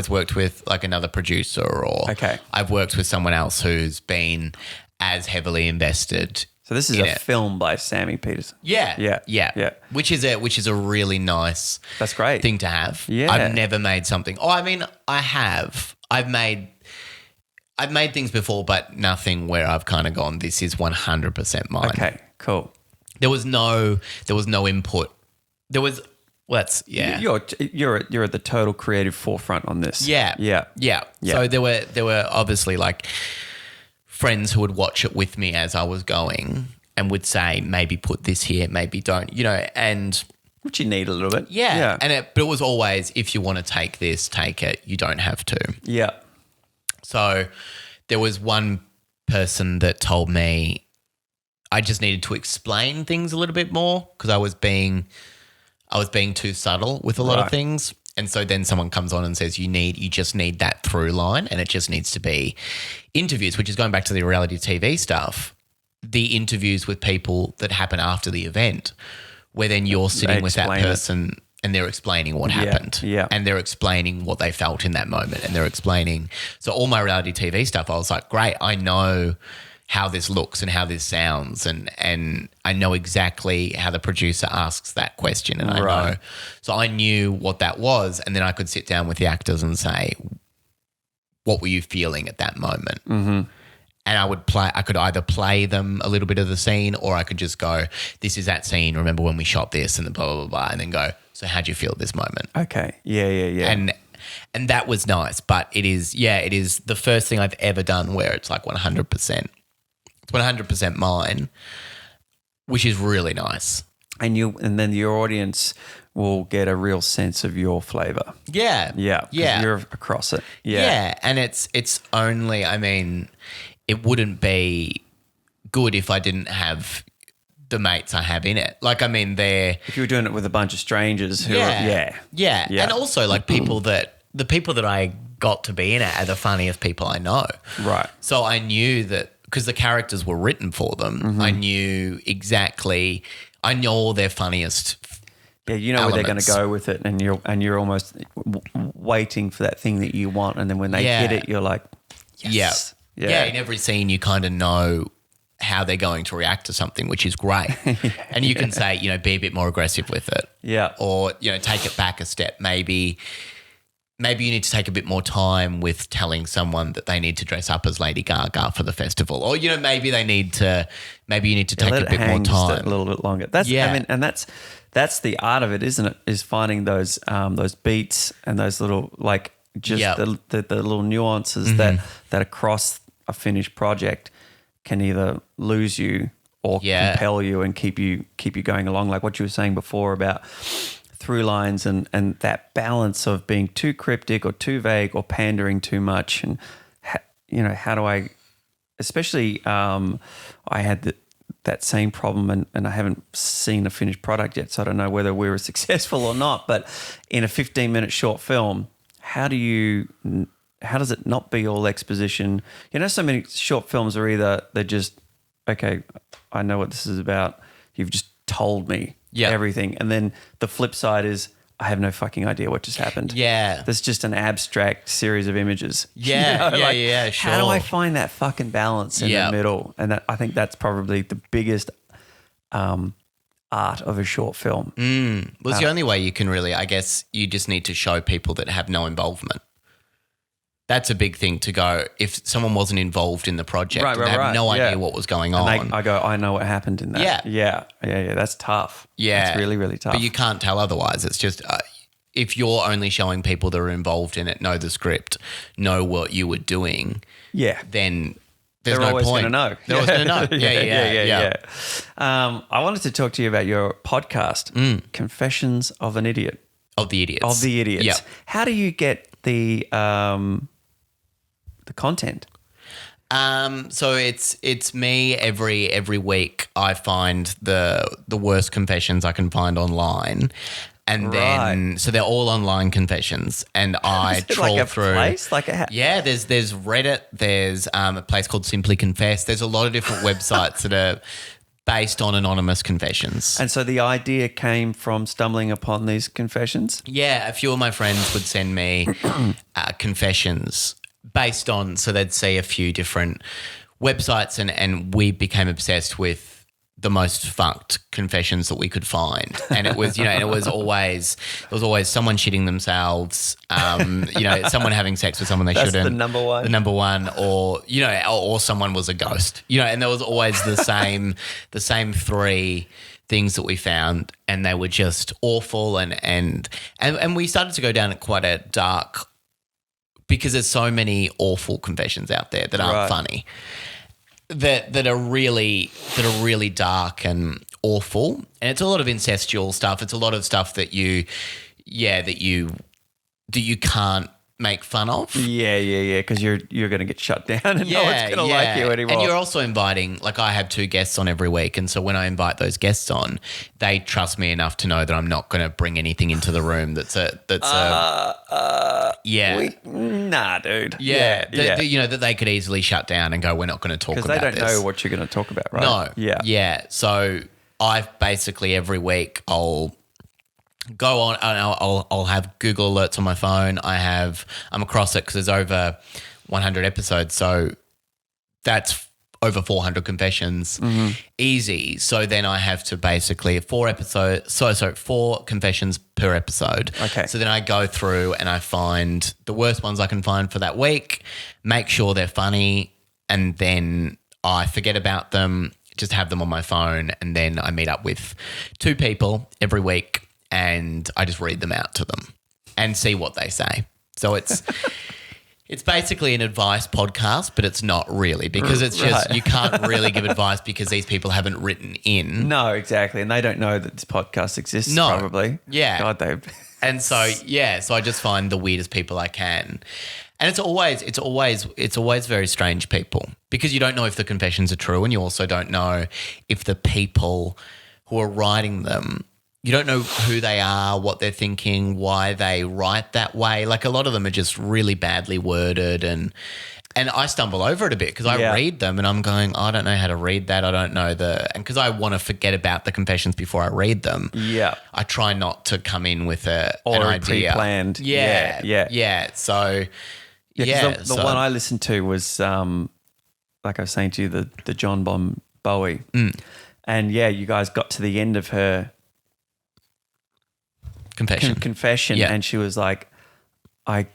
B: worked with like another producer or I've worked with someone else who's been as heavily invested.
A: So this is a film by Sammy Petersen.
B: Yeah.
A: Yeah.
B: Yeah. Yeah. Which is a really nice
A: That's great.
B: thing to have.
A: Yeah.
B: I've never made something. Oh, I mean, I have. I've made things before, but nothing where I've kind of gone, this is 100% mine.
A: Okay, cool.
B: There was no input. You're at
A: the total creative forefront on this.
B: Yeah.
A: Yeah.
B: Yeah. So there were obviously like friends who would watch it with me as I was going and would say, maybe put this here, maybe don't, and
A: which you need a little bit.
B: Yeah. But it was always, if you want to take this, take it. You don't have to.
A: Yeah.
B: So there was one person that told me I just needed to explain things a little bit more because I was being too subtle with a lot of things. And so then someone comes on and says, you just need that through line, and it just needs to be interviews, which is going back to the reality TV stuff, the interviews with people that happen after the event, where then you're sitting with that person and they're explaining what happened.
A: Yeah.
B: And they're explaining what they felt in that moment, and they're explaining. So all my reality TV stuff, I was like, great, I know how this looks and how this sounds, and I know exactly how the producer asks that question, and I know. So I knew what that was, and then I could sit down with the actors and say, what were you feeling at that moment? Mm-hmm. And I could either play them a little bit of the scene, or I could just go, this is that scene, remember when we shot this, and the blah, blah, blah, and then go, so how'd you feel at this moment?
A: Okay. Yeah.
B: And that was nice, but it is the first thing I've ever done where it's like 100%. It's 100% mine, which is really nice.
A: And then your audience will get a real sense of your flavor.
B: Yeah.
A: Yeah.
B: Yeah.
A: You're across it. Yeah.
B: Yeah. And it's only, I mean, it wouldn't be good if I didn't have the mates I have in it. Like, I mean,
A: if you were doing it with a bunch of strangers who
B: Yeah. And also like the people that I got to be in it are the funniest people I know.
A: Right.
B: So I knew that, because the characters were written for them, I knew all their funniest
A: where they're going to go with it, and you're almost waiting for that thing that you want, and then when they get it, you're like, yes.
B: Yeah. In every scene you kind of know how they're going to react to something, which is great. And you can say, be a bit more aggressive with it.
A: Yeah.
B: Or, take it back a step. Maybe you need to take a bit more time with telling someone that they need to dress up as Lady Gaga for the festival, or maybe you need to take a bit more time,
A: a little bit longer. That's the art of it, isn't it? Is finding those beats and those little the little nuances that across a finished project can either lose you or compel you and keep you going along. Like what you were saying before about through lines and that balance of being too cryptic or too vague or pandering too much, and how do I, especially I had that same problem, and I haven't seen a finished product yet, so I don't know whether we were successful or not, but in a 15-minute short film, how does it not be all exposition? So many short films are either they're just, okay, I know what this is about, you've just told me everything. And then the flip side is I have no fucking idea what just happened. Yeah. There's just an abstract series of images.
B: Yeah, sure.
A: How do I find that fucking balance in the middle? And I think that's probably the biggest art of a short film.
B: Well, it's the only way you can really, I guess you just need to show people that have no involvement. That's a big thing to go, if someone wasn't involved in the project and they have no idea what was going on.
A: I go, I know what happened in that. Yeah. That's tough.
B: Yeah.
A: It's really, really tough.
B: But you can't tell otherwise. It's just if you're only showing people that are involved in it, know the script, know what you were doing, then there's no point. They're always going to know. Yeah.
A: I wanted to talk to you about your podcast, Confessions of an Idiot.
B: Of the idiots.
A: Of the idiots.
B: Yep.
A: How do you get the content?
B: So it's me every week. I find the worst confessions I can find online, and then so they're all online confessions, and I troll
A: like
B: through.
A: Place?
B: Yeah, there's Reddit. There's a place called Simply Confess. There's a lot of different websites that are based on anonymous confessions.
A: And so the idea came from stumbling upon these confessions?
B: Yeah, a few of my friends would send me confessions based on, so they'd see a few different websites and we became obsessed with the most fucked confessions that we could find. And it was, it was always someone shitting themselves, someone having sex with someone they shouldn't.
A: That's the number one.
B: Or someone was a ghost, and there was always the same three things that we found, and they were just awful. And we started to go down quite a dark, because there's so many awful confessions out there that aren't funny. That are really dark and awful, and it's a lot of incestual stuff. It's a lot of stuff that you can't make fun of.
A: Yeah. Because you're going to get shut down, and no one's going to like you anymore.
B: And you're also inviting, like I have 2 guests on every week, and so when I invite those guests on, they trust me enough to know that I'm not going to bring anything into the room
A: nah, dude.
B: That they could easily shut down and go, we're not going to talk about this.
A: Because they don't know what you're going to talk about, right?
B: No. Yeah. So I basically every week I'll go on and I'll have Google alerts on my phone. I'm across it because there's over 100 episodes. So that's over 400 confessions. Easy. So then I have to basically 4 confessions per episode.
A: Okay.
B: So then I go through and I find the worst ones I can find for that week, make sure they're funny, and then I forget about them, just have them on my phone, and then I meet up with 2 people every week and I just read them out to them and see what they say. So it's basically an advice podcast, but it's not really, because it's just you can't really give advice because these people haven't written in.
A: No, exactly. And they don't know that this podcast exists probably.
B: Yeah.
A: God, they
B: And so I just find the weirdest people I can. And it's always very strange people, because you don't know if the confessions are true, and you also don't know if the people who are writing them, you don't know who they are, what they're thinking, why they write that way. Like a lot of them are just really badly worded, and I stumble over it a bit because I read them and I'm going, I don't know how to read that. I don't know and because I want to forget about the confessions before I read them.
A: Yeah.
B: I try not to come in with an idea.
A: Pre-planned.
B: Yeah. So,
A: the one I listened to was, like I was saying to you, the John Bon Bowie. And you guys got to the end of her confession, and she was like, I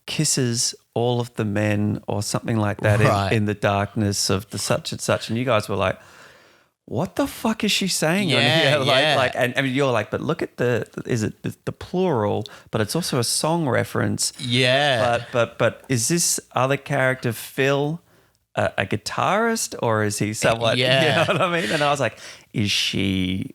A: kisses all of the men, or something like that, in the darkness of the such and such, and you guys were like, what the fuck is she saying on here? Like, and I mean, you're like, but look at is it the plural, but it's also a song reference.
B: Yeah.
A: But is this other character Phil a guitarist, or is he someone?
B: Yeah.
A: You know what I mean? And I was like, is she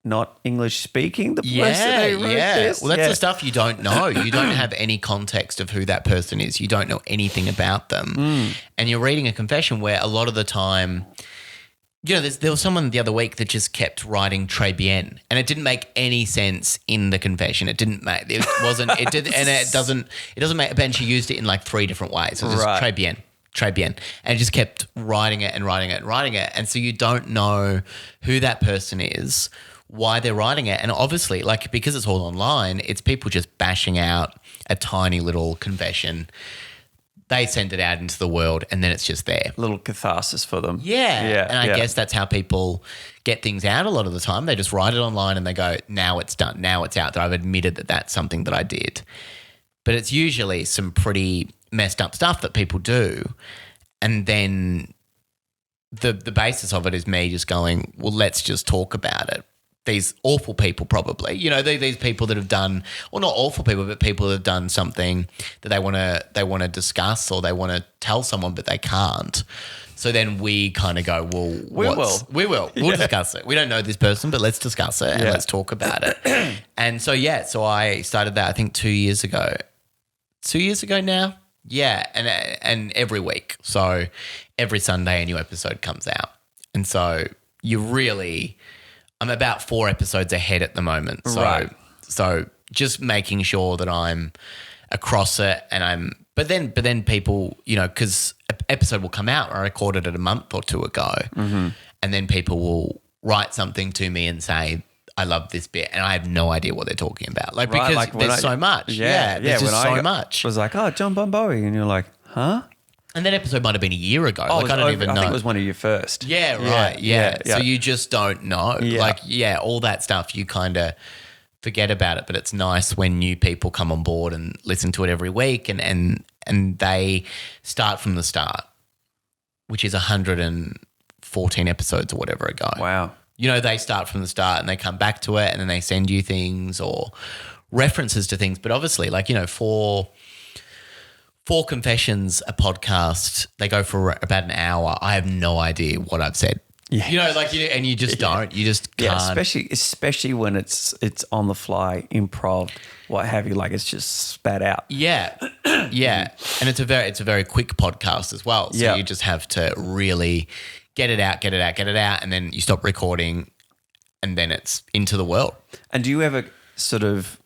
A: not English speaking, the person who wrote this?
B: Well, that's the stuff you don't know. You don't have any context of who that person is. You don't know anything about them. And you're reading a confession where a lot of the time, there was someone the other week that just kept writing très bien, and it didn't make any sense in the confession. It doesn't make, and she used it in like 3 different ways. So it was just très bien. And it just kept writing it. And so you don't know who that person is, why they're writing it. And obviously, like, because it's all online, it's people just bashing out a tiny little confession. They send it out into the world, and then it's just there.
A: A little catharsis for them.
B: Yeah. And I guess that's how people get things out a lot of the time. They just write it online and they go, now it's done. Now it's out there. I've admitted that that's something that I did. But it's usually some pretty messed up stuff that people do. And then the basis of it is me just going, well, let's just talk about it. these awful people probably, you know, these people that have done, well, not awful people, but people that have done something that they want to discuss or they want to tell someone, but they can't. So then we kind of go, well, we'll discuss it. We don't know this person, but let's discuss it and let's talk about it. And so, so I started that, I think 2 years ago. 2 years ago now? Yeah, and every week. So every Sunday a new episode comes out. And so I'm about 4 episodes ahead at the moment. So, so just making sure that I'm across it but then people, you know, because an episode will come out, I recorded it a month or two ago, and then people will write something to me and say, I love this bit, and I have no idea what they're talking about. Like, because there's so much. Yeah, there's just so much.
A: I was like, oh, John Bon Bowie, and you're like, huh?
B: And that episode might have been a year ago.
A: Oh,
B: like, I don't even know.
A: I think it was one of your first.
B: Yeah, right. Yeah. So you just don't know. Yeah. Like, all that stuff, you kind of forget about it. But it's nice when new people come on board and listen to it every week and they start from the start, which is 114 episodes or whatever ago.
A: Wow.
B: You know, they start from the start and they come back to it and then they send you things or references to things. But obviously, like, you know, for Confessions, a podcast, they go for about an hour. I have no idea what I've said. Yeah. You know, like, and you just don't. You just can't.
A: Yeah, especially when it's on the fly, improv, what have you. Like, it's just spat out.
B: Yeah, yeah, and it's a very quick podcast as well. So you just have to really get it out, and then you stop recording, and then it's into the world.
A: And do you ever sort of,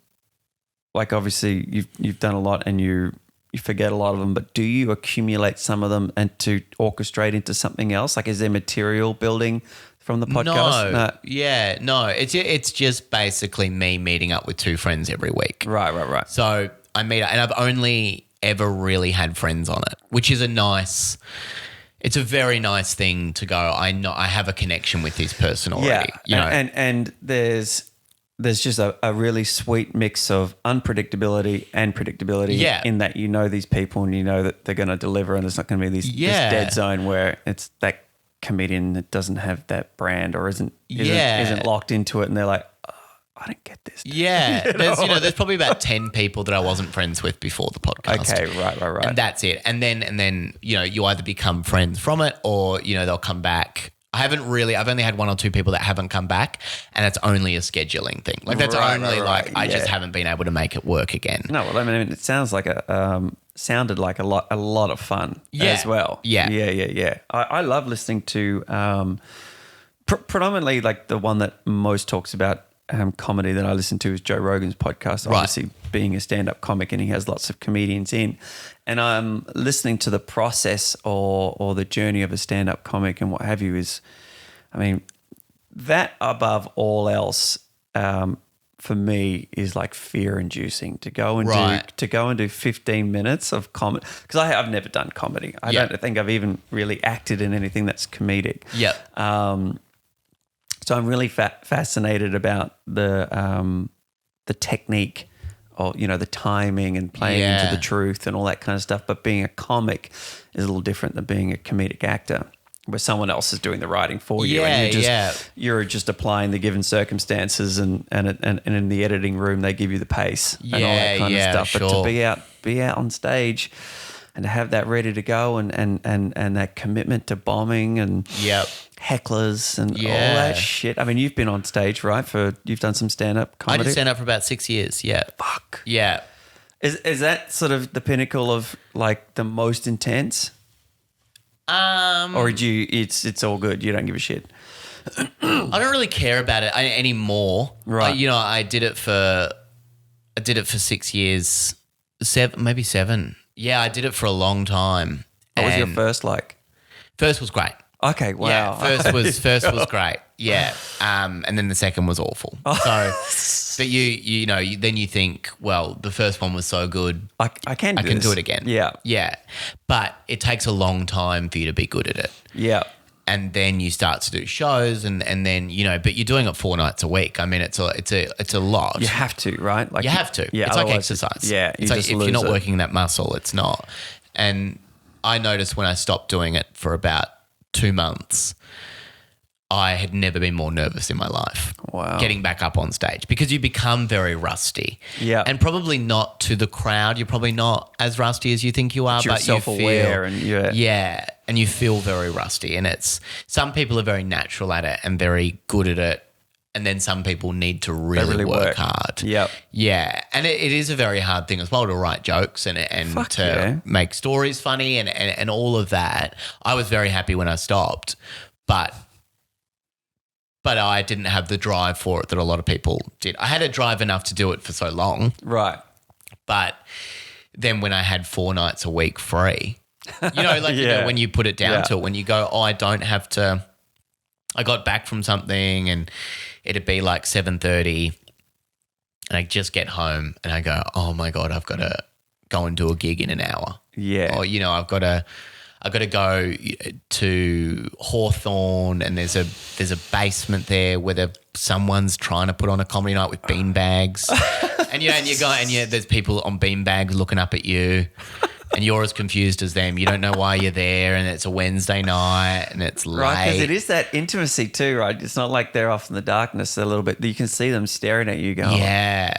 A: like, obviously you've done a lot and you forget a lot of them, but do you accumulate some of them and to orchestrate into something else? Like, is there material building from the podcast?
B: No. Yeah, no. It's just basically me meeting up with 2 friends every week.
A: Right.
B: So I meet up, and I've only ever really had friends on it, which is it's a very nice thing to go, I have a connection with this person already.
A: Yeah,
B: you know?
A: and there's just a really sweet mix of unpredictability and predictability in that you know these people and you know that they're going to deliver and there's not going to be this dead zone where it's that comedian that doesn't have that brand or isn't locked into it and they're like, oh, I don't get this.
B: Yeah. There's probably about 10 people that I wasn't friends with before the podcast.
A: Okay, right.
B: And that's it. And then, you know, you either become friends from it or, you know, they'll come back. I've only had 1 or 2 people that haven't come back, and it's only a scheduling thing. Like, that's I just haven't been able to make it work again.
A: No, well, I mean, it sounds like sounded like a lot of fun as well. Yeah. I love listening to predominantly, like, the one that most talks about comedy that I listen to is Joe Rogan's podcast, obviously being a stand-up comic, and he has lots of comedians in. And I'm listening to the process or the journey of a stand-up comic and what have you is, I mean, that above all else, for me is like fear-inducing to go and do 15 minutes of comedy, because I've never done comedy. I don't think I've even really acted in anything that's comedic.
B: Yeah.
A: So I'm really fascinated about the technique, or, you know, the timing and playing into the truth and all that kind of stuff. But being a comic is a little different than being a comedic actor, where someone else is doing the writing for you, and you're just applying the given circumstances, and in the editing room they give you the pace and all that kind of stuff.
B: Sure.
A: But to be out on stage and to have that ready to go and that commitment to bombing and hecklers and all that shit. I mean, you've been on stage, right? You've done some stand-up comedy.
B: I did stand-up for about 6 years, yeah.
A: Fuck.
B: Yeah.
A: Is that sort of the pinnacle of, like, the most intense? Or it's all good, you don't give a shit?
B: I don't really care about it anymore.
A: Right.
B: I did it for 6 years, maybe 7. Yeah, I did it for a long time.
A: What was your first like?
B: First was great.
A: Okay, wow.
B: Yeah, first was great. Yeah, and then the second was awful. So, but then you think, well, the first one was so good,
A: I can
B: do it again.
A: Yeah,
B: but it takes a long time for you to be good at it.
A: Yeah,
B: and then you start to do shows, and then but you're doing it 4 nights a week. I mean, it's a lot.
A: You have to, right?
B: Like you have to.
A: Yeah,
B: it's like exercise.
A: Yeah,
B: it's like if you're not working that muscle, it's not. And I noticed when I stopped doing it for about 2 months, I had never been more nervous in my life.
A: Wow.
B: Getting back up on stage, because you become very rusty.
A: Yeah.
B: And probably not to the crowd. You're probably not as rusty as you think you are,
A: But you're self-aware and
B: yeah, and you feel very rusty. And some people are very natural at it and very good at it. And then some people need to really work hard.
A: Yep.
B: Yeah. And it is a very hard thing as well to write jokes and to make stories funny and all of that. I was very happy when I stopped, but I didn't have the drive for it that a lot of people did. I had a drive enough to do it for so long.
A: Right.
B: But then when I had 4 nights a week free, you know, when you put it down to it, when you go, I don't have to, I got back from something and it'd be like 7:30 and I just get home and I go, oh my God, I've got to go and do a gig in an hour.
A: Yeah.
B: Or, you know, I've got to go to Hawthorne and there's a basement there where someone's trying to put on a comedy night with beanbags. and there's people on beanbags looking up at you and you're as confused as them. You don't know why you're there and it's a Wednesday night and it's late.
A: Right, because it is that intimacy too, right? It's not like they're off in the darkness a little bit. You can see them staring at you going.
B: Yeah.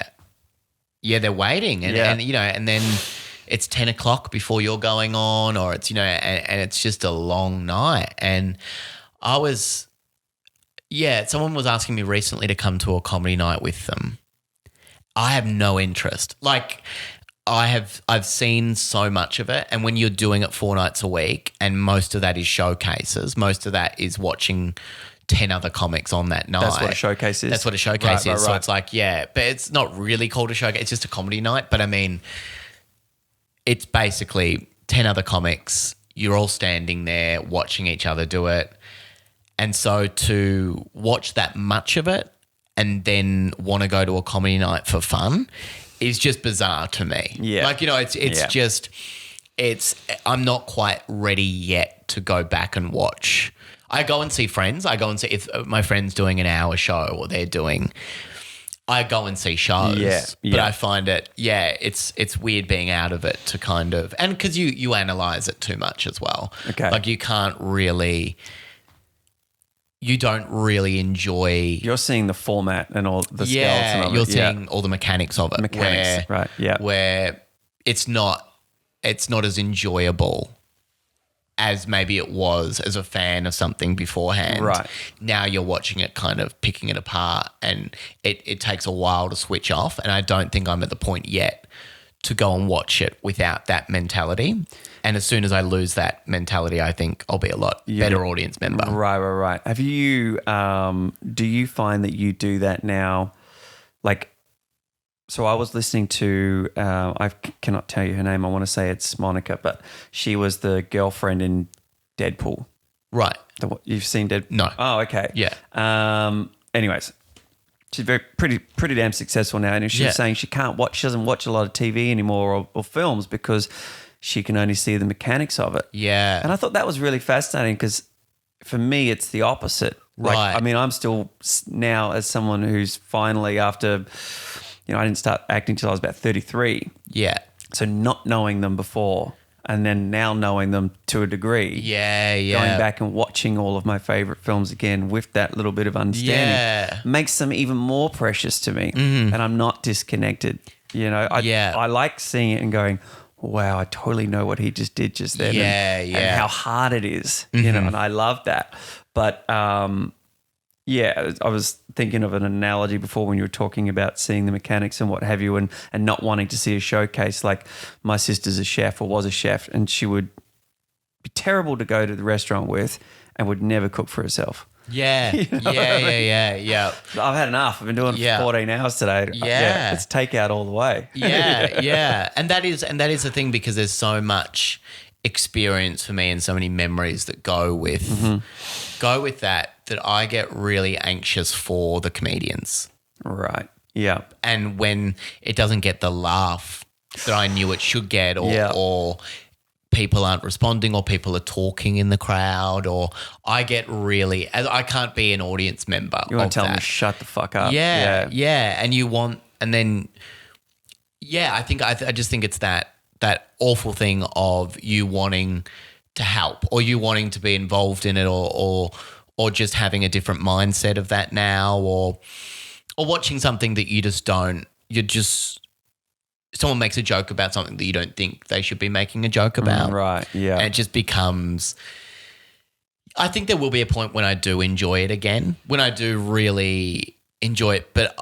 B: Yeah, they're waiting and you know, and then it's 10 o'clock before you're going on or it's, you know, and it's just a long night. And someone was asking me recently to come to a comedy night with them. I have no interest. Like I've seen so much of it. And when you're doing it 4 nights a week and most of that is showcases, most of that is watching 10 other comics on that night.
A: That's what a showcase is.
B: That's what a showcase is. So it's like, but it's not really called a showcase. It's just a comedy night. But I mean, it's basically 10 other comics. You're all standing there watching each other do it. And so to watch that much of it and then want to go to a comedy night for fun is just bizarre to me.
A: Yeah.
B: Like, you know, I'm not quite ready yet to go back and watch. I go and see friends. I go and see if my friend's doing an hour show or I go and see shows.
A: Yeah.
B: But I find it, it's weird being out of it to kind of, and because you analyze it too much as well.
A: Okay.
B: Like you don't really enjoy.
A: You're seeing the format and all the skeleton of it.
B: You're seeing all the mechanics of it. Where it's not as enjoyable as maybe it was as a fan of something beforehand.
A: Right.
B: Now you're watching it kind of picking it apart and it takes a while to switch off, and I don't think I'm at the point yet to go and watch it without that mentality. And as soon as I lose that mentality, I think I'll be a lot better audience member.
A: Right. Have you, do you find that you do that now? Like, so I was listening to, I cannot tell you her name. I want to say it's Monica, but she was the girlfriend in Deadpool.
B: Right.
A: You've seen Deadpool?
B: No.
A: Oh, okay.
B: Yeah.
A: Anyways, she's pretty damn successful now. And she was saying she doesn't watch a lot of TV anymore or films because she can only see the mechanics of it.
B: Yeah.
A: And I thought that was really fascinating because for me, it's the opposite. Like,
B: right.
A: I mean, I'm still now as someone who's finally after, you know, I didn't start acting till I was about 33.
B: Yeah.
A: So not knowing them before and then now knowing them to a degree.
B: Yeah.
A: Going back and watching all of my favorite films again with that little bit of understanding makes them even more precious to me. Mm-hmm. And I'm not disconnected. You know, I like seeing it and going, wow, I totally know what he just did just then. And how hard it is, you know, and I love that. But I was thinking of an analogy before when you were talking about seeing the mechanics and what have you and not wanting to see a showcase. Like my sister's a chef or was a chef and she would be terrible to go to the restaurant with and would never cook for herself.
B: Yeah.
A: You know
B: Yeah.
A: I've had enough. I've been doing it for 14 hours today.
B: Yeah.
A: It's takeout all the way.
B: Yeah. And that is the thing because there's so much experience for me and so many memories that go with that I get really anxious for the comedians.
A: Right. Yeah.
B: And when it doesn't get the laugh that I knew it should get or people aren't responding or people are talking in the crowd or I get really – I can't be an audience member.
A: You want to tell me shut the fuck up.
B: Yeah. And you want – and then I think I just think it's that awful thing of you wanting to help or you wanting to be involved in it or or just having a different mindset of that now, or watching something that you just don't, someone makes a joke about something that you don't think they should be making a joke about.
A: Right, yeah.
B: And it just becomes, I think there will be a point when I do enjoy it again, when I do really enjoy it. But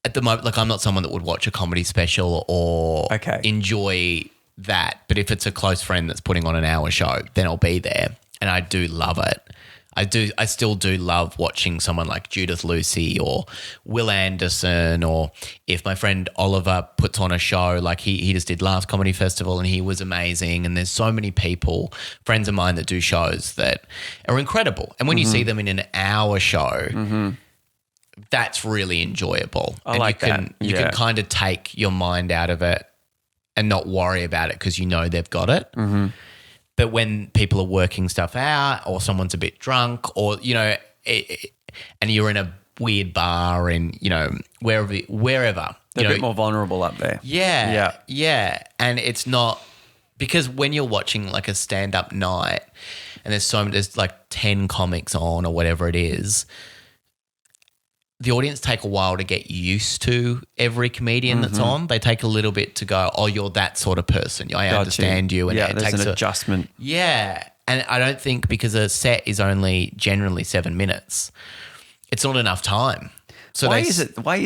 B: at the moment, like, I'm not someone that would watch a comedy special or enjoy that. But if it's a close friend that's putting on an hour show, then I'll be there. And I do love it. I still do love watching someone like Judith Lucy or Will Anderson, or if my friend Oliver puts on a show, like he just did last Comedy Festival and he was amazing. And there's so many people, friends of mine, that do shows that are incredible. And when you see them in an hour show, that's really enjoyable.
A: You
B: can kind of take your mind out of it and not worry about it because you know they've got it. But when people are working stuff out, or someone's a bit drunk, or, you know, and you're in a weird bar and, you know, wherever.
A: They're a bit more vulnerable up there.
B: Yeah. And it's not, because when you're watching like a stand-up night and there's like 10 comics on or whatever it is, the audience take a while to get used to every comedian that's on. They take a little bit to go, oh, you're that sort of person. I understand you. And it
A: there's
B: takes
A: an adjustment.
B: Yeah. And I don't think, because a set is only generally 7 minutes, it's not enough time. So
A: why is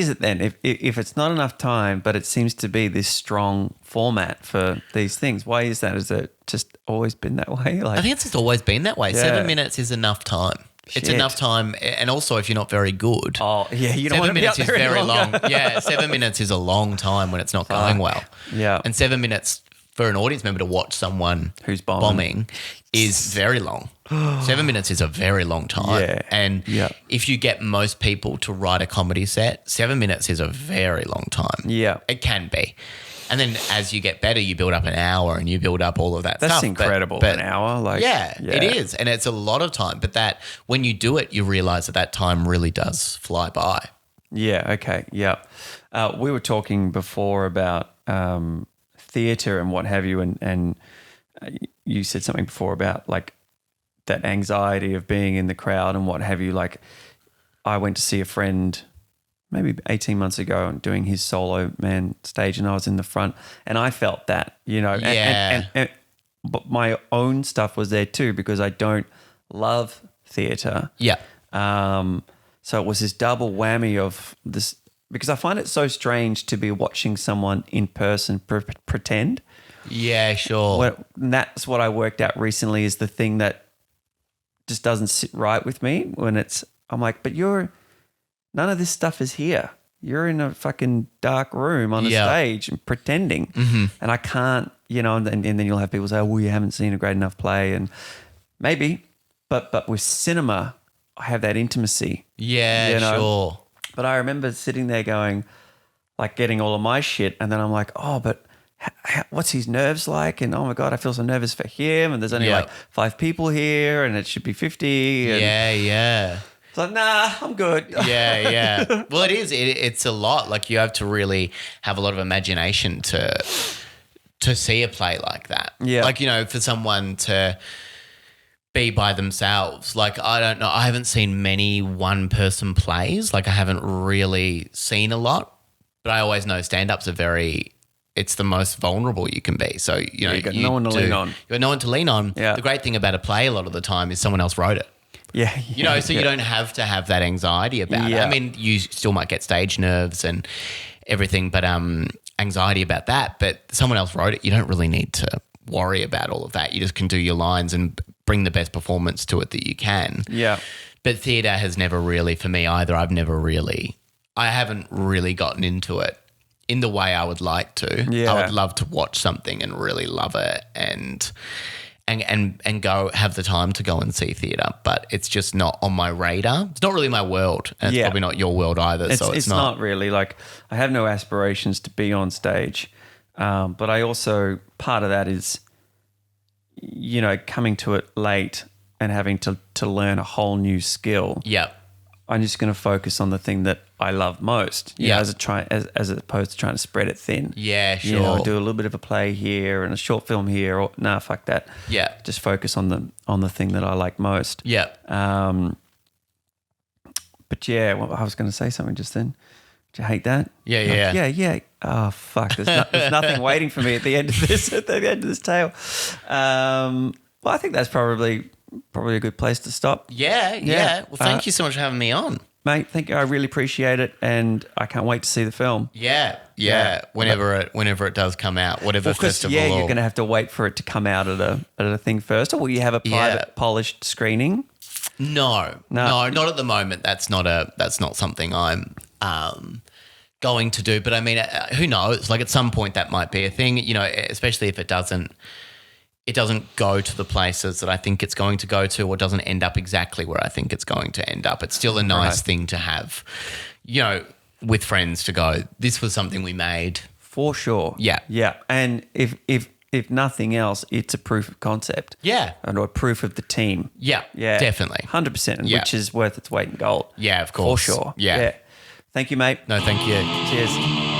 A: it then, if it's not enough time, but it seems to be this strong format for these things? Why is that? Has it just always been that way?
B: I think it's just always been that way. 7 minutes is enough time. It's enough time, and also if you're not very good.
A: Oh, yeah, you don't want to be up there
B: 7 minutes is very
A: long.
B: Yeah, 7 minutes is a long time when it's not going well.
A: Yeah.
B: And 7 minutes for an audience member to watch someone
A: who's
B: bombing is very long. 7 minutes is a very long time.
A: Yeah.
B: And if you get most people to write a comedy set, 7 minutes is a very long time.
A: Yeah.
B: It can be. And then as you get better, you build up an hour and you build up all of that stuff.
A: That's incredible,
B: but
A: an hour.
B: It is. And it's a lot of time. But that when you do it, you realise that time really does fly by.
A: Yeah, okay, yeah. We were talking before about theatre and what have you, and you said something before about like that anxiety of being in the crowd and what have you. Like, I went to see a friend maybe 18 months ago and doing his solo man stage, and I was in the front and I felt that, you know, but my own stuff was there too, because I don't love theatre.
B: Yeah.
A: So it was this double whammy of this, because I find it so strange to be watching someone in person pretend.
B: Yeah, sure.
A: That's what I worked out recently, is the thing that just doesn't sit right with me when I'm like, but none of this stuff is here. You're in a fucking dark room on a stage and pretending. And I can't, you know, and then you'll have people say, well, you haven't seen a great enough play. And maybe, but with cinema, I have that intimacy.
B: Yeah, you know? Sure.
A: But I remember sitting there going, like, getting all of my shit. And then I'm like, oh, but what's his nerves like? And oh my God, I feel so nervous for him. And there's only like 5 people here and it should be 50. And
B: yeah.
A: It's like, nah, I'm good.
B: Yeah. Well, it is. It's a lot. Like, you have to really have a lot of imagination to see a play like that.
A: Yeah.
B: Like, you know, for someone to be by themselves. Like, I don't know. I haven't seen many one-person plays. Like, I haven't really seen a lot. But I always know stand-ups are it's the most vulnerable you can be. So, you know,
A: you've got no one to lean on.
B: You've got no one to lean on.
A: Yeah.
B: The great thing about a play a lot of the time is someone else wrote it.
A: Yeah.
B: You know, so you don't have to have that anxiety about it. I mean, you still might get stage nerves and everything, but anxiety about that. But someone else wrote it. You don't really need to worry about all of that. You just can do your lines and bring the best performance to it that you can.
A: Yeah.
B: But theatre has never really, for me either, I haven't really gotten into it in the way I would like to.
A: Yeah.
B: I would love to watch something and really love it and go have the time to go and see theatre, but it's just not on my radar. It's not really my world, and it's probably not your world either.
A: It's not really. Like, I have no aspirations to be on stage, but I also, part of that is, you know, coming to it late and having to learn a whole new skill.
B: Yeah.
A: I'm just going to focus on the thing that I love most, as opposed to trying to spread it thin.
B: Yeah, sure.
A: You know, do a little bit of a play here and a short film here, or fuck that.
B: Yeah.
A: Just focus on the thing that I like most.
B: Yeah.
A: But yeah, well, I was going to say something just then. Do you hate that?
B: Yeah.
A: Oh fuck! There's nothing waiting for me at the end of this. At the end of this tale. Well, I think that's probably a good place to stop.
B: Yeah. Well, thank you so much for having me on,
A: mate. Thank you. I really appreciate it, and I can't wait to see the film.
B: Yeah. Whenever it does come out, whatever festival.
A: Yeah, you're going to have to wait for it to come out at a thing first, or will you have a private polished screening?
B: No, not at the moment. That's not something I'm going to do. But I mean, who knows? Like at some point that might be a thing, you know, especially if it doesn't go to the places that I think it's going to go to, or doesn't end up exactly where I think it's going to end up. It's still a nice thing to have, you know, with friends to go, this was something we made.
A: For sure.
B: Yeah.
A: Yeah. And if nothing else, it's a proof of concept.
B: Yeah.
A: And a proof of the team.
B: Yeah.
A: Yeah.
B: Definitely.
A: 100%, which is worth its weight in gold.
B: Yeah, of course.
A: For sure.
B: Yeah.
A: Thank you, mate.
B: No, thank you.
A: Cheers.